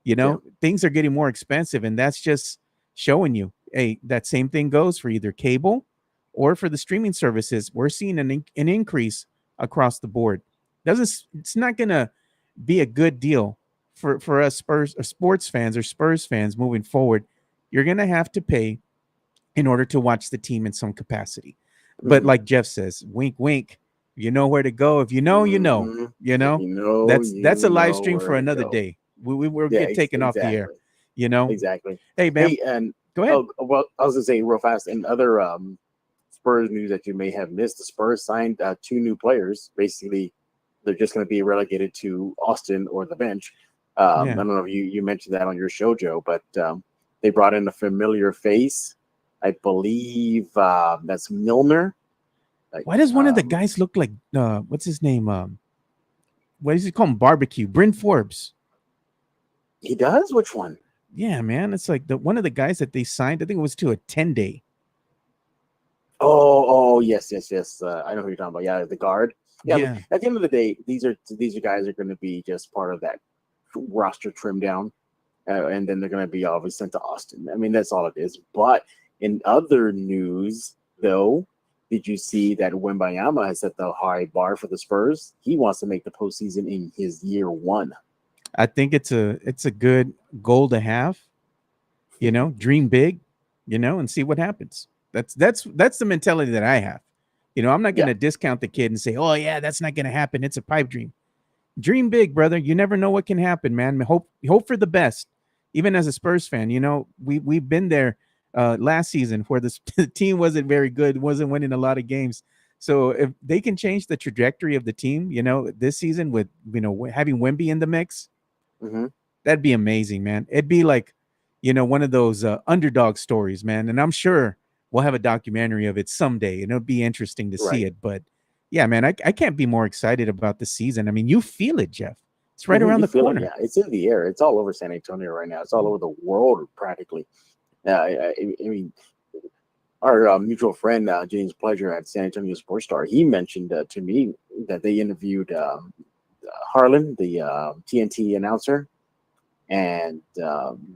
You know, things are getting more expensive, and that's just showing you, hey, that same thing goes for either cable or for the streaming services. We're seeing an increase across the board. It's not going to be a good deal for us sports fans or Spurs fans moving forward. You're going to have to pay in order to watch the team in some capacity. But like Jeff says, wink, wink. You know where to go. If you know, you know. You know, that's a live stream for another day. We'll get taken off the air. You know, exactly. Hey, man, and go ahead. Well, I was gonna say real fast. And other Spurs news that you may have missed: the Spurs signed 2 new players. Basically, they're just going to be relegated to Austin or the bench. I don't know if you mentioned that on your show, Joe, but they brought in a familiar face. I believe that's Milner. Why does one of the guys look like what's his name? What does he call him? Barbecue. Bryn Forbes. He does? Which one? Yeah, man. It's like one of the guys that they signed. I think it was to a 10-day. Oh, yes. I know who you're talking about. Yeah, the guard. Yeah. At the end of the day, these guys are going to be just part of that roster trim down, and then they're going to be obviously sent to Austin. I mean, that's all it is. But in other news, though, did you see that Wembayama has set the high bar for the Spurs? He wants to make the postseason in his year 1. I think it's a good goal to have. You know, dream big, you know, and see what happens. That's the mentality that I have. You know, I'm not going to discount the kid and say, "Oh yeah, that's not going to happen. It's a pipe dream." Dream big, brother. You never know what can happen, man. Hope for the best. Even as a Spurs fan, you know, we've been there last season where the team wasn't very good, wasn't winning a lot of games. So if they can change the trajectory of the team, you know, this season with, you know, having Wemby in the mix, that'd be amazing, man. It'd be like, you know, one of those underdog stories, man. And I'm sure we'll have a documentary of it someday, and it'll be interesting to see it. But yeah, man, I can't be more excited about the season. I mean, you feel it, Jeff. It's right around the corner. Yeah, it's in the air. It's all over San Antonio right now. It's all over the world practically. I mean, our mutual friend James Pleasure at San Antonio Sports Star, he mentioned to me that they interviewed Harlan, the TNT announcer, and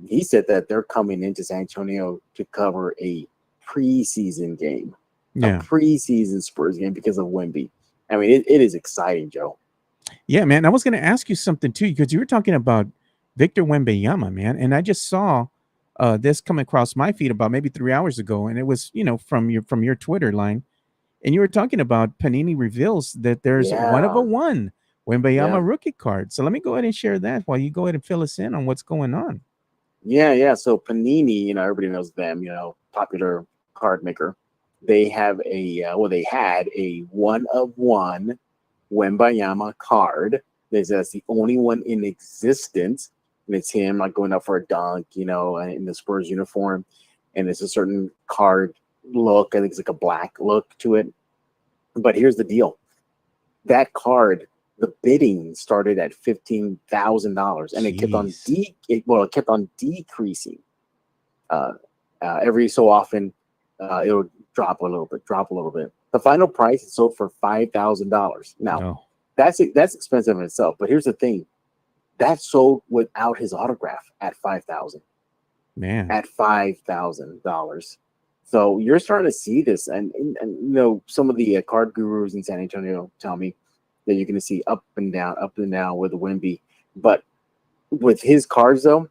he said that they're coming into San Antonio to cover a preseason game, a preseason Spurs game because of Wemby. I mean, it is exciting, Joe. Yeah, man. I was going to ask you something too, because you were talking about Victor Wembanyama, man, and I just saw this come across my feed about maybe 3 hours ago, and it was, you know, from your Twitter line, and you were talking about Panini reveals that there's 1 of a 1 Wembanyama rookie card. So let me go ahead and share that while you go ahead and fill us in on what's going on. Yeah. So Panini, you know, everybody knows them, you know, popular card maker. They have they had a 1 of 1 Wembanyama card. That's the only one in existence. And it's him like going up for a dunk, you know, in the Spurs uniform. And it's a certain card look. I think it's like a black look to it. But here's the deal. That card, the bidding started at $15,000, and it kept on decreasing. Every so often, it would drop a little bit. The final price is sold for $5,000. Now, Oh, that's expensive in itself. But here's the thing: that sold without his autograph at $5,000. man. At $5,000. So you're starting to see this, and some of the card gurus in San Antonio tell me that you're going to see up and down with Wemby. But with his cards, though,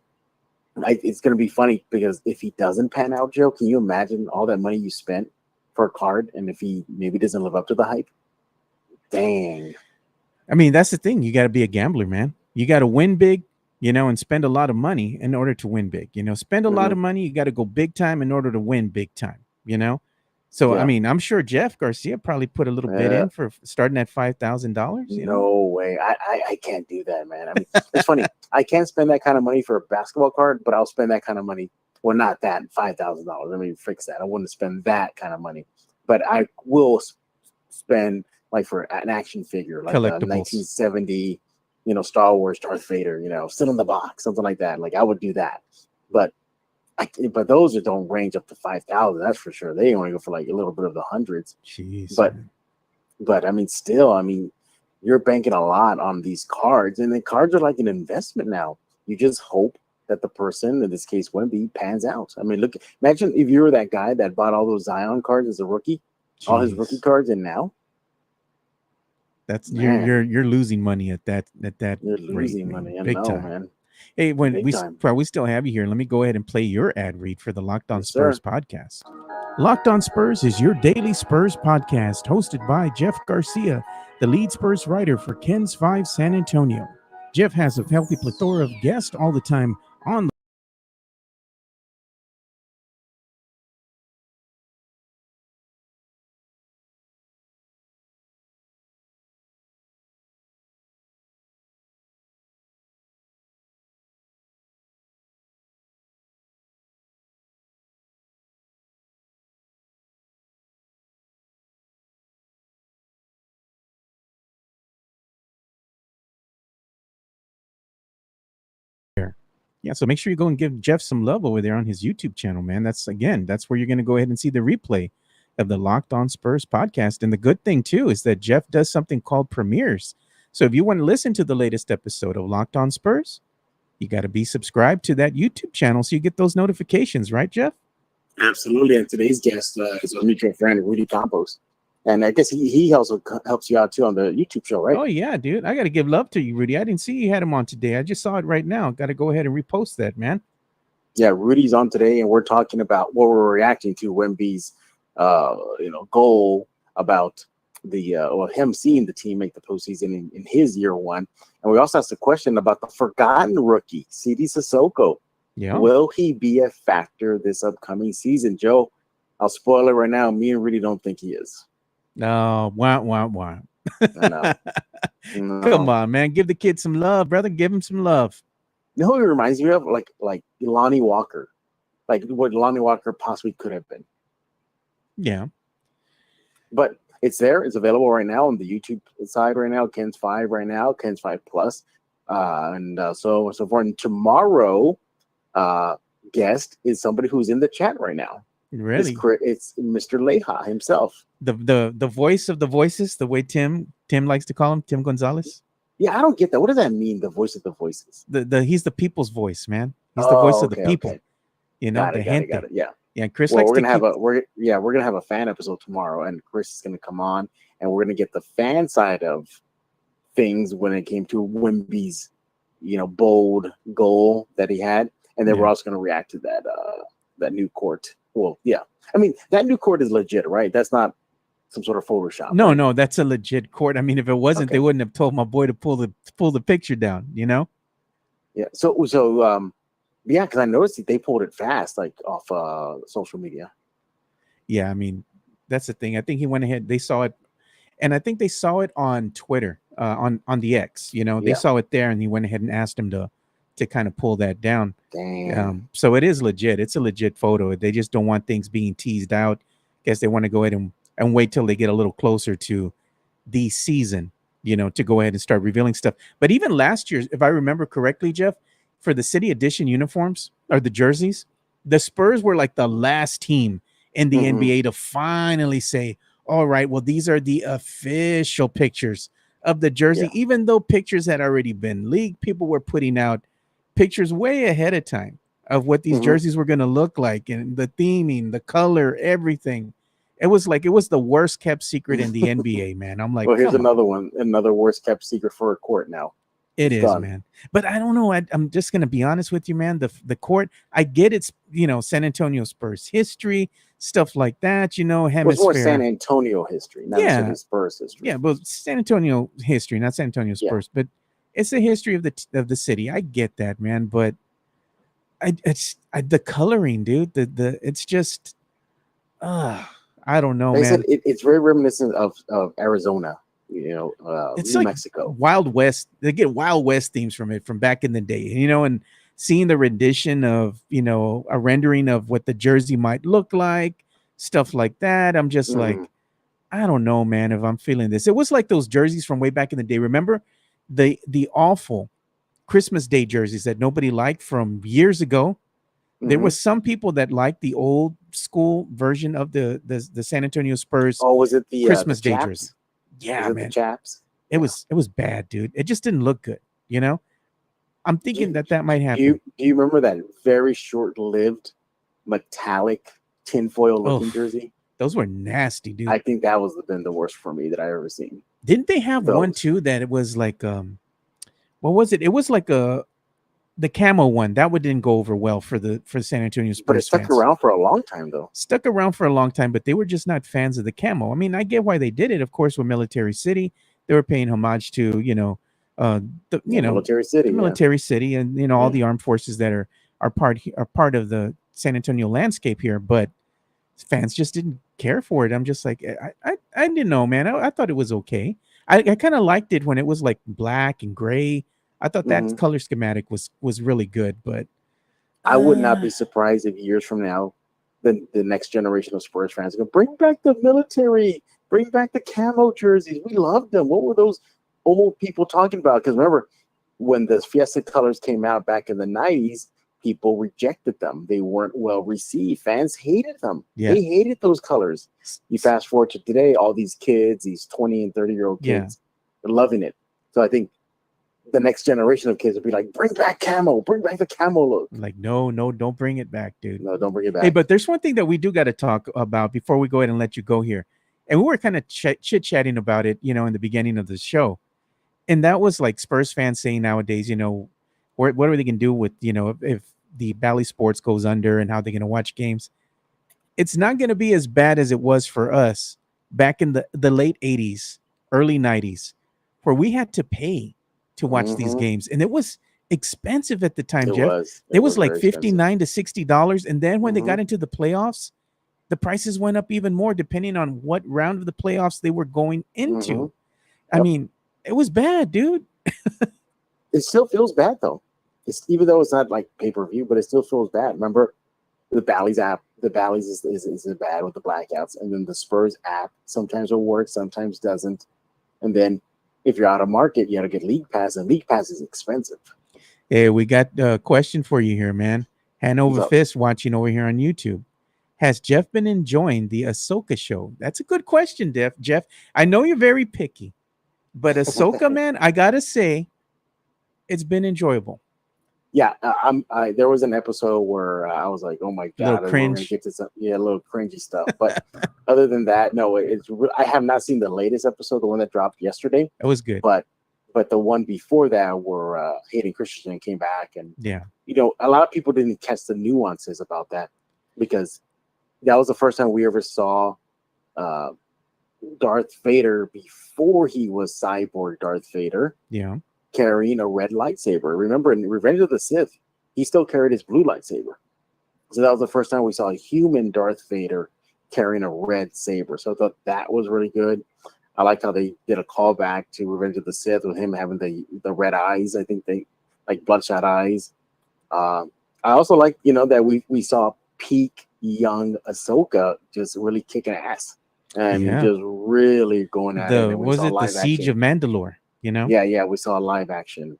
it's going to be funny because if he doesn't pan out, Joe, can you imagine all that money you spent for a card, and if he maybe doesn't live up to the hype? Dang. I mean, that's the thing. You got to be a gambler, man. You got to win big, and spend a lot of money in order to win big. Spend a lot of money. You got to go big time in order to win big time. So I mean, I'm sure Jeff Garcia probably put a little bit in for starting at $5,000. No way. I can't do that, man. I mean, it's funny. I can't spend that kind of money for a basketball card, but I'll spend that kind of money. Well, not that $5,000. Let me fix that. I wouldn't spend that kind of money, but I will spend like for an action figure, like a 1970, Star Wars Darth Vader, sit in the box, something like that. Like I would do that, but those don't range up to 5,000. That's for sure. They only go for like a little bit of the hundreds. Jeez. But I mean, still, I mean, you're banking a lot on these cards, and the cards are like an investment now. You just hope that the person, in this case Wemby, pans out. I mean, imagine if you were that guy that bought all those Zion cards as a rookie, all his rookie cards, and now that's you're losing money at that you're losing rate, money. big time, man. Hey, when we still have you here, let me go ahead and play your ad read for the Locked On Spurs podcast. Locked On Spurs is your daily Spurs podcast, hosted by Jeff Garcia, the lead Spurs writer for Ken's 5 San Antonio. Jeff has a healthy plethora of guests all the time on the Yeah, so make sure you go and give Jeff some love over there on his YouTube channel, man. That's where you're going to go ahead and see the replay of the Locked On Spurs podcast. And the good thing, too, is that Jeff does something called premieres. So if you want to listen to the latest episode of Locked On Spurs, you got to be subscribed to that YouTube channel so you get those notifications, right, Jeff? Absolutely. And today's guest is a mutual friend, Rudy Campos. And I guess he also helps you out, too, on the YouTube show, right? Oh, yeah, dude. I got to give love to you, Rudy. I didn't see you had him on today. I just saw it right now. Got to go ahead and repost that, man. Yeah, Rudy's on today, and we're talking about what we're reacting to Wemby's, goal about him seeing the team make the postseason in his year one. And we also asked a question about the forgotten rookie, Sidi Sissoko. Yeah. Will he be a factor this upcoming season? Joe, I'll spoil it right now. Me and Rudy don't think he is. No, wah. No. Come on, man. Give the kid some love, brother. Give him some love. You know who he reminds me of? Like Lonnie Walker. Like what Lonnie Walker possibly could have been. Yeah. But it's there. It's available right now on the YouTube side right now. Ken's 5 right now. Ken's 5 Plus. So far. And tomorrow, guest is somebody who's in the chat right now. Really? It's Mr. Leja himself. The voice of the voices, the way Tim likes to call him, Tim Gonzalez. Yeah, I don't get that. What does that mean? The voice of the voices. He's the people's voice, man. He's the voice of the people. Okay. Got it. Yeah. Chris, we're gonna have a fan episode tomorrow, and Chris is gonna come on, and we're gonna get the fan side of things when it came to Wemby's, bold goal that he had, and then we're also gonna react to that new court. Well, yeah. I mean, that new court is legit, right? That's not some sort of Photoshop. No, right? no, that's a legit court. I mean, if it wasn't, they wouldn't have told my boy to pull the picture down, Yeah. So yeah, because I noticed that they pulled it fast, like off social media. Yeah, I mean, that's the thing. I think he went ahead. They saw it, and I think they saw it on Twitter, on the X. They saw it there, and he went ahead and asked him to kind of pull that down. Damn. So it is legit. It's a legit photo. They just don't want things being teased out. Guess they want to go ahead and wait till they get a little closer to the season, to go ahead and start revealing stuff. But even last year, if I remember correctly, Jeff, for the City Edition uniforms or the jerseys, the Spurs were like the last team in the NBA to finally say, all right, well, these are the official pictures of the jersey. Yeah. Even though pictures had already been leaked, people were putting out pictures way ahead of time of what these jerseys were going to look like, and the theming, the color, everything. It was the worst kept secret in the NBA, man. I'm like, Well, here's come on. another one, another worst kept secret for a court now. It It's is, done. man. But I don't know. I'm just gonna be honest with you, man. The court, I get it's San Antonio Spurs history, stuff like that. Well, it's more San Hemisphere. Antonio history, not Yeah, necessarily Spurs history. yeah. But San Antonio history, not San Antonio Yeah. Spurs, but it's the history of the city. I get that, man. But the coloring, dude. The it's just, I don't know, Like I said, man. it's very reminiscent of Arizona, It's New like Mexico. Wild West. They get Wild West themes from it from back in the day, and seeing the rendition of, a rendering of what the jersey might look like, stuff like that. I'm just like, I don't know, man, if I'm feeling this. It was like those jerseys from way back in the day. Remember the awful Christmas Day jerseys that nobody liked from years ago? There was some people that liked the old school version of the San Antonio Spurs Oh, was it the Christmas Day jersey. Chaps? Yeah, Was it the man. Chaps? It was bad, dude. It just didn't look good. I'm thinking that might happen. Do you remember that very short-lived metallic tinfoil looking Oh, jersey? those were nasty, dude. I think that was been the worst for me that I ever seen. Didn't they have one Those. too that it was like what was it? It was like the camo one. That one didn't go over well for San Antonio But it Spurs stuck fans. around for a long time though. Stuck around for a long time, but they were just not fans of the camo. I mean, I get why they did it. Of course, with Military City, they were paying homage to, Military City. the Military City, and all the armed forces that are part of the San Antonio landscape here. But fans just didn't care for it. I'm just like, I didn't know, man. I thought it was okay. I kind of liked it when it was like black and gray. I thought that color schematic was really good, but I would not be surprised if years from now, the next generation of Spurs fans go, bring back the military, bring back the camo jerseys. We loved them. What were those old people talking about? Because remember, when the Fiesta colors came out back in the 90s, people rejected them. They weren't well received. Fans hated them. Yeah. They hated those colors. You fast forward to today, all these kids, these 20 and 30-year-old kids, are loving it. So I think the next generation of kids will be like, bring back camo, bring back the camo look. Like, no, don't bring it back, dude. No, don't bring it back. Hey, but there's one thing that we do got to talk about before we go ahead and let you go here. And we were kind of chit-chatting about it, in the beginning of the show. And that was like Spurs fans saying nowadays, what are they going to do with, if the Bally Sports goes under, and how they're going to watch games. It's not going to be as bad as it was for us back in the late 80s, early 90s, where we had to pay to watch these games. And it was expensive at the time, Jeff. It was like $59 to $60. And then when they got into the playoffs, the prices went up even more depending on what round of the playoffs they were going into. I mean, it was bad, dude. It still feels bad though. Even though it's not like pay-per-view, but it still feels bad. Remember the Bally's app? The Bally's is bad with the blackouts, and then the Spurs app sometimes will work, sometimes doesn't. And then if you're out of market, you got to get League Pass, and League Pass is expensive. Hey, we got a question for you here, man. Hand over fist watching over here on YouTube. Has Jeff been enjoying the Ahsoka show? That's a good question, Jeff. I know you're very picky, but Ahsoka, man, I gotta say, it's been enjoyable. Yeah, there was an episode where I was like, "Oh my god, we're gonna get this up." Yeah, a little cringy stuff. But other than that, no, I have not seen the latest episode, the one that dropped yesterday. It was good, but the one before that, where Hayden Christensen came back, and a lot of people didn't catch the nuances about that, because that was the first time we ever saw Darth Vader before he was cyborg Darth Vader. Yeah. Carrying a red lightsaber. Remember, in Revenge of the Sith, he still carried his blue lightsaber. So that was the first time we saw a human Darth Vader carrying a red saber. So I thought that was really good. I liked how they did a callback to Revenge of the Sith with him having the red eyes. I think they like bloodshot eyes. I also like, that we saw peak young Ahsoka just really kicking ass and just really going at it. Was it the Siege of Mandalore? Yeah, we saw live action,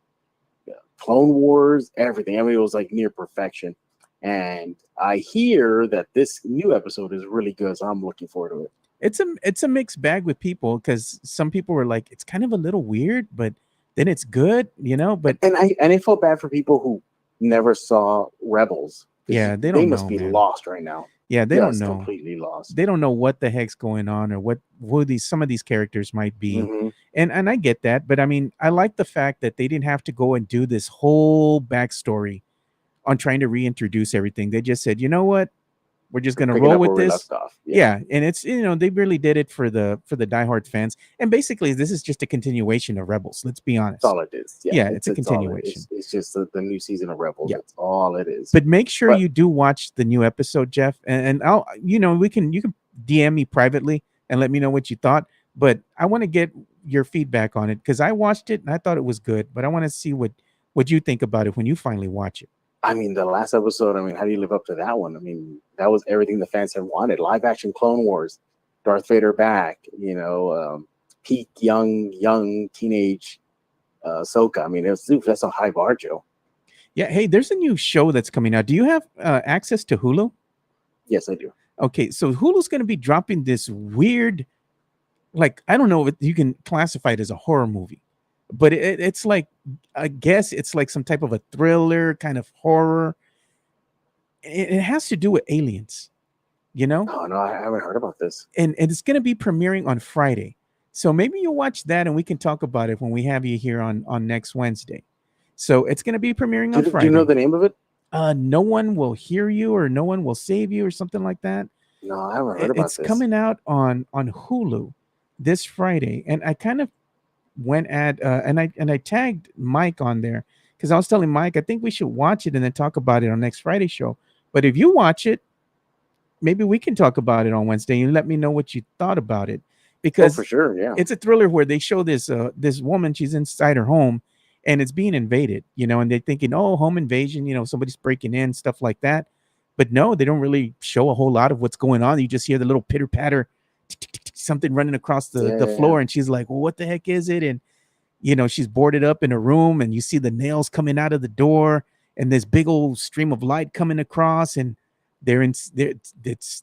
Clone Wars, everything. I mean, it was like near perfection. And I hear that this new episode is really good, so I'm looking forward to it. it's a mixed bag with people because some people were like, it's kind of a little weird, but then it's good, But And I feel bad for people who never saw Rebels. yeah, they They don't must know, be man. lost right now. Yeah, they don't Just know. completely lost. They don't know what the heck's going on or who these some of these characters might be. Hmm. And I get that, but I mean, I like the fact that they didn't have to go and do this whole backstory on trying to reintroduce everything. They just said, you know what? We're just gonna Picking roll up with where we this. left off. Yeah, and it's they really did it for the diehard fans. And basically, this is just a continuation of Rebels. Let's be honest. That's all it is. Yeah, it's a it's all continuation. it's just the new season of Rebels. Yeah. That's all it is. But make sure But you do watch the new episode, Jeff. And I'll you can DM me privately and let me know what you thought. But I want to get your feedback on it because I watched it and I thought it was good. But I want to see what you think about it when you finally watch it. I mean, the last episode, I mean, how do you live up to that one? I mean, that was everything the fans had wanted. Live action Clone Wars, Darth Vader back, peak young teenage Ahsoka. I mean, that's a high bar, Joe. Yeah. Hey, there's a new show that's coming out. Do you have access to Hulu? Yes, I do. Okay. So Hulu's going to be dropping this weird, like, I don't know if you can classify it as a horror movie, but it's like, I guess it's like some type of a thriller kind of horror. It has to do with aliens, Oh no, I haven't heard about this. and it's going to be premiering on Friday. So maybe you'll watch that and we can talk about it when we have you here on next Wednesday. So it's going to be premiering on Do Friday. you know the name of it? No one will hear you or no one will save you or something like that. No, I haven't heard about It's this. coming out on Hulu this Friday, and I kind of went at and I tagged Mike on there because I was telling Mike I think we should watch it and then talk about it on next Friday show. But if you watch it, maybe we can talk about it on Wednesday and let me know what you thought about it, because for sure, yeah. it's a thriller where they show this woman, she's inside her home and it's being invaded, and they're thinking, oh, home invasion, somebody's breaking in, stuff like that. But no, they don't really show a whole lot of what's going on. You just hear the little pitter patter, something running across the floor, and she's like, well, what the heck is it? And she's boarded up in a room and you see the nails coming out of the door and this big old stream of light coming across, and they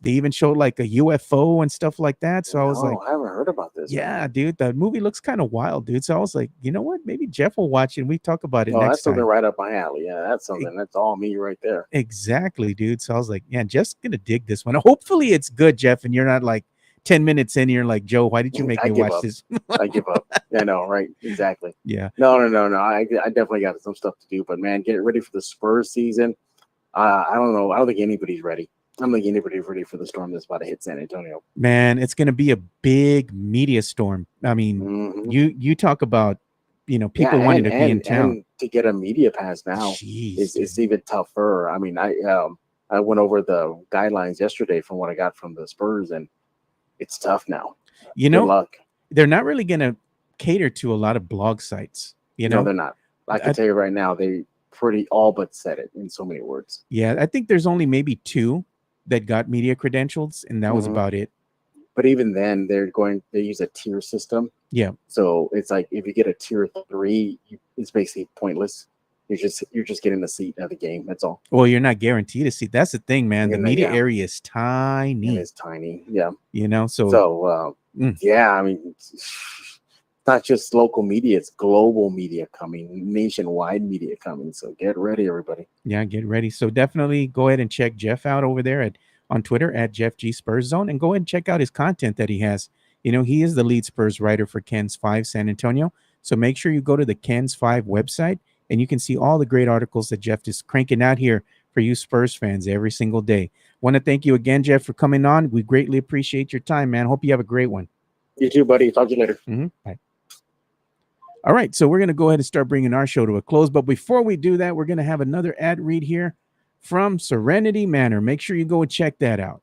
even showed like a UFO and stuff like that. So I was like, I haven't heard about this. yeah, dude, the movie looks kind of wild, dude. So I was like, you know what? Maybe Jeff will watch it and we talk about it next that's something time. right up my alley. Yeah, that's something. That's all me right there. Exactly, dude. So I was like, yeah, Jeff's gonna dig this one. Hopefully it's good, Jeff, and you're not like 10 minutes in, you're like, Joe, why did you make me watch this? I give up. I know, right? Exactly. Yeah. No. I definitely got some stuff to do, but man, get ready for the Spurs season. I don't know. I don't think anybody's ready. I don't think anybody's ready for the storm that's about to hit San Antonio. Man, it's gonna be a big media storm. I mean, you talk about people wanting to be in town. And to get a media pass now is even tougher. I mean, I went over the guidelines yesterday from what I got from the Spurs, and it's tough now. Good luck. They're not really going to cater to a lot of blog sites. No, they're not. I can tell you right now, they pretty all but said it in so many words. Yeah, I think there's only maybe 2 that got media credentials, and that was about it. But even then, they use a tier system. Yeah. So it's like if you get a tier 3, it's basically pointless. You're just getting a seat at the game. That's all. Well, you're not guaranteed a seat. That's the thing, man. The media area is tiny. It is tiny. Yeah. Yeah, I mean, it's not just local media, it's global media coming, nationwide media coming. So get ready, everybody. Yeah, get ready. So definitely go ahead and check Jeff out over there on Twitter at Jeff G Spurs Zone, and go ahead and check out his content that he has. He is the lead Spurs writer for Ken's 5 San Antonio. So make sure you go to the Ken's 5 website and you can see all the great articles that Jeff is cranking out here for you Spurs fans every single day. Want to thank you again, Jeff, for coming on. We greatly appreciate your time, man. Hope you have a great one. You too, buddy. Talk to you later. Bye. All right, so we're going to go ahead and start bringing our show to a close. But before we do that, we're going to have another ad read here from Serenity Manor. Make sure you go and check that out.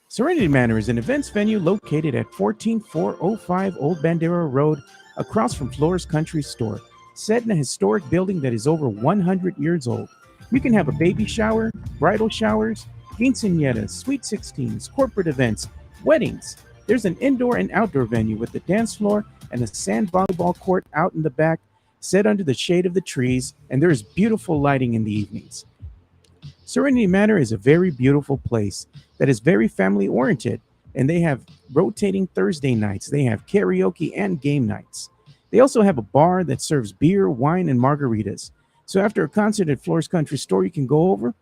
Serenity Manor is an events venue located at 14405 Old Bandera Road, across from Flores Country Store, set in a historic building that is over 100 years old. You can have a baby shower, bridal showers, quinceañeras, sweet 16s, corporate events, weddings. There's an indoor and outdoor venue with a dance floor and a sand volleyball court out in the back, set under the shade of the trees, and there is beautiful lighting in the evenings. Serenity Manor is a very beautiful place that is very family oriented, and they have rotating Thursday nights. They have karaoke and game nights. They also have a bar that serves beer, wine, and margaritas. So after a concert at Floor's Country Store, you can go over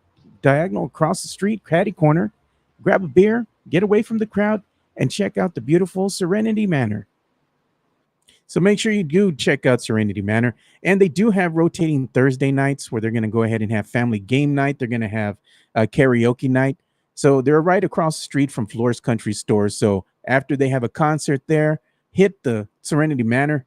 diagonal across the street, Caddy Corner, grab a beer, get away from the crowd, and check out the beautiful Serenity Manor. So make sure you do check out Serenity Manor. And they do have rotating Thursday nights where they're going to go ahead and have family game night. They're going to have a karaoke night. So they're right across the street from Floor's Country Store. So after they have a concert there, hit the Serenity Manor,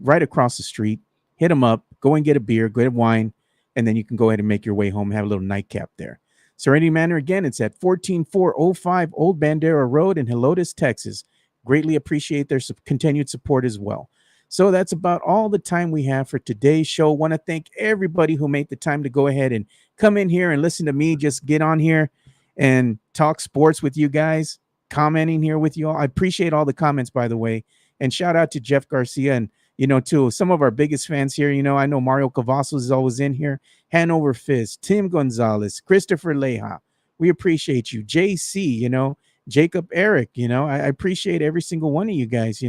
right across the street, hit them up, go and get a beer, get a wine, and then you can go ahead and make your way home and have a little nightcap there. Serenity Manor, again, it's at 14405 Old Bandera Road in Helotes, Texas. Greatly appreciate their continued support as well. So that's about all the time we have for today's show. Want to thank everybody who made the time to go ahead and come in here and listen to me just get on here and talk sports with you guys, commenting here with you all. I appreciate all the comments, by the way. And shout out to Jeff Garcia and, to some of our biggest fans here. I know Mario Cavazos is always in here. Hanover Fizz, Tim Gonzalez, Christopher Leja. We appreciate you. JC, Jacob Eric, I appreciate every single one of you guys.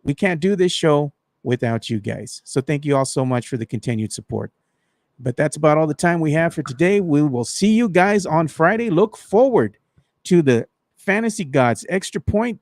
We can't do this show without you guys. So thank you all so much for the continued support. But that's about all the time we have for today. We will see you guys on Friday. Look forward to the Fantasy Gods Extra Point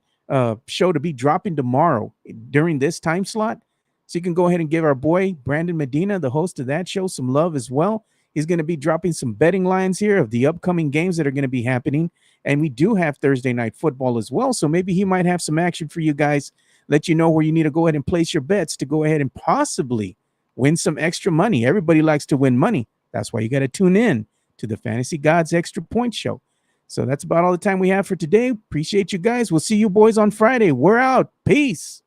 show to be dropping tomorrow during this time slot. So you can go ahead and give our boy Brandon Medina, the host of that show, some love as well. He's going to be dropping some betting lines here of the upcoming games that are going to be happening. And we do have Thursday night football as well. So maybe he might have some action for you guys, let you know where you need to go ahead and place your bets to go ahead and possibly win some extra money. Everybody likes to win money. That's why you got to tune in to the Fantasy Gods Extra Point show. So that's about all the time we have for today. Appreciate you guys. We'll see you boys on Friday. We're out. Peace.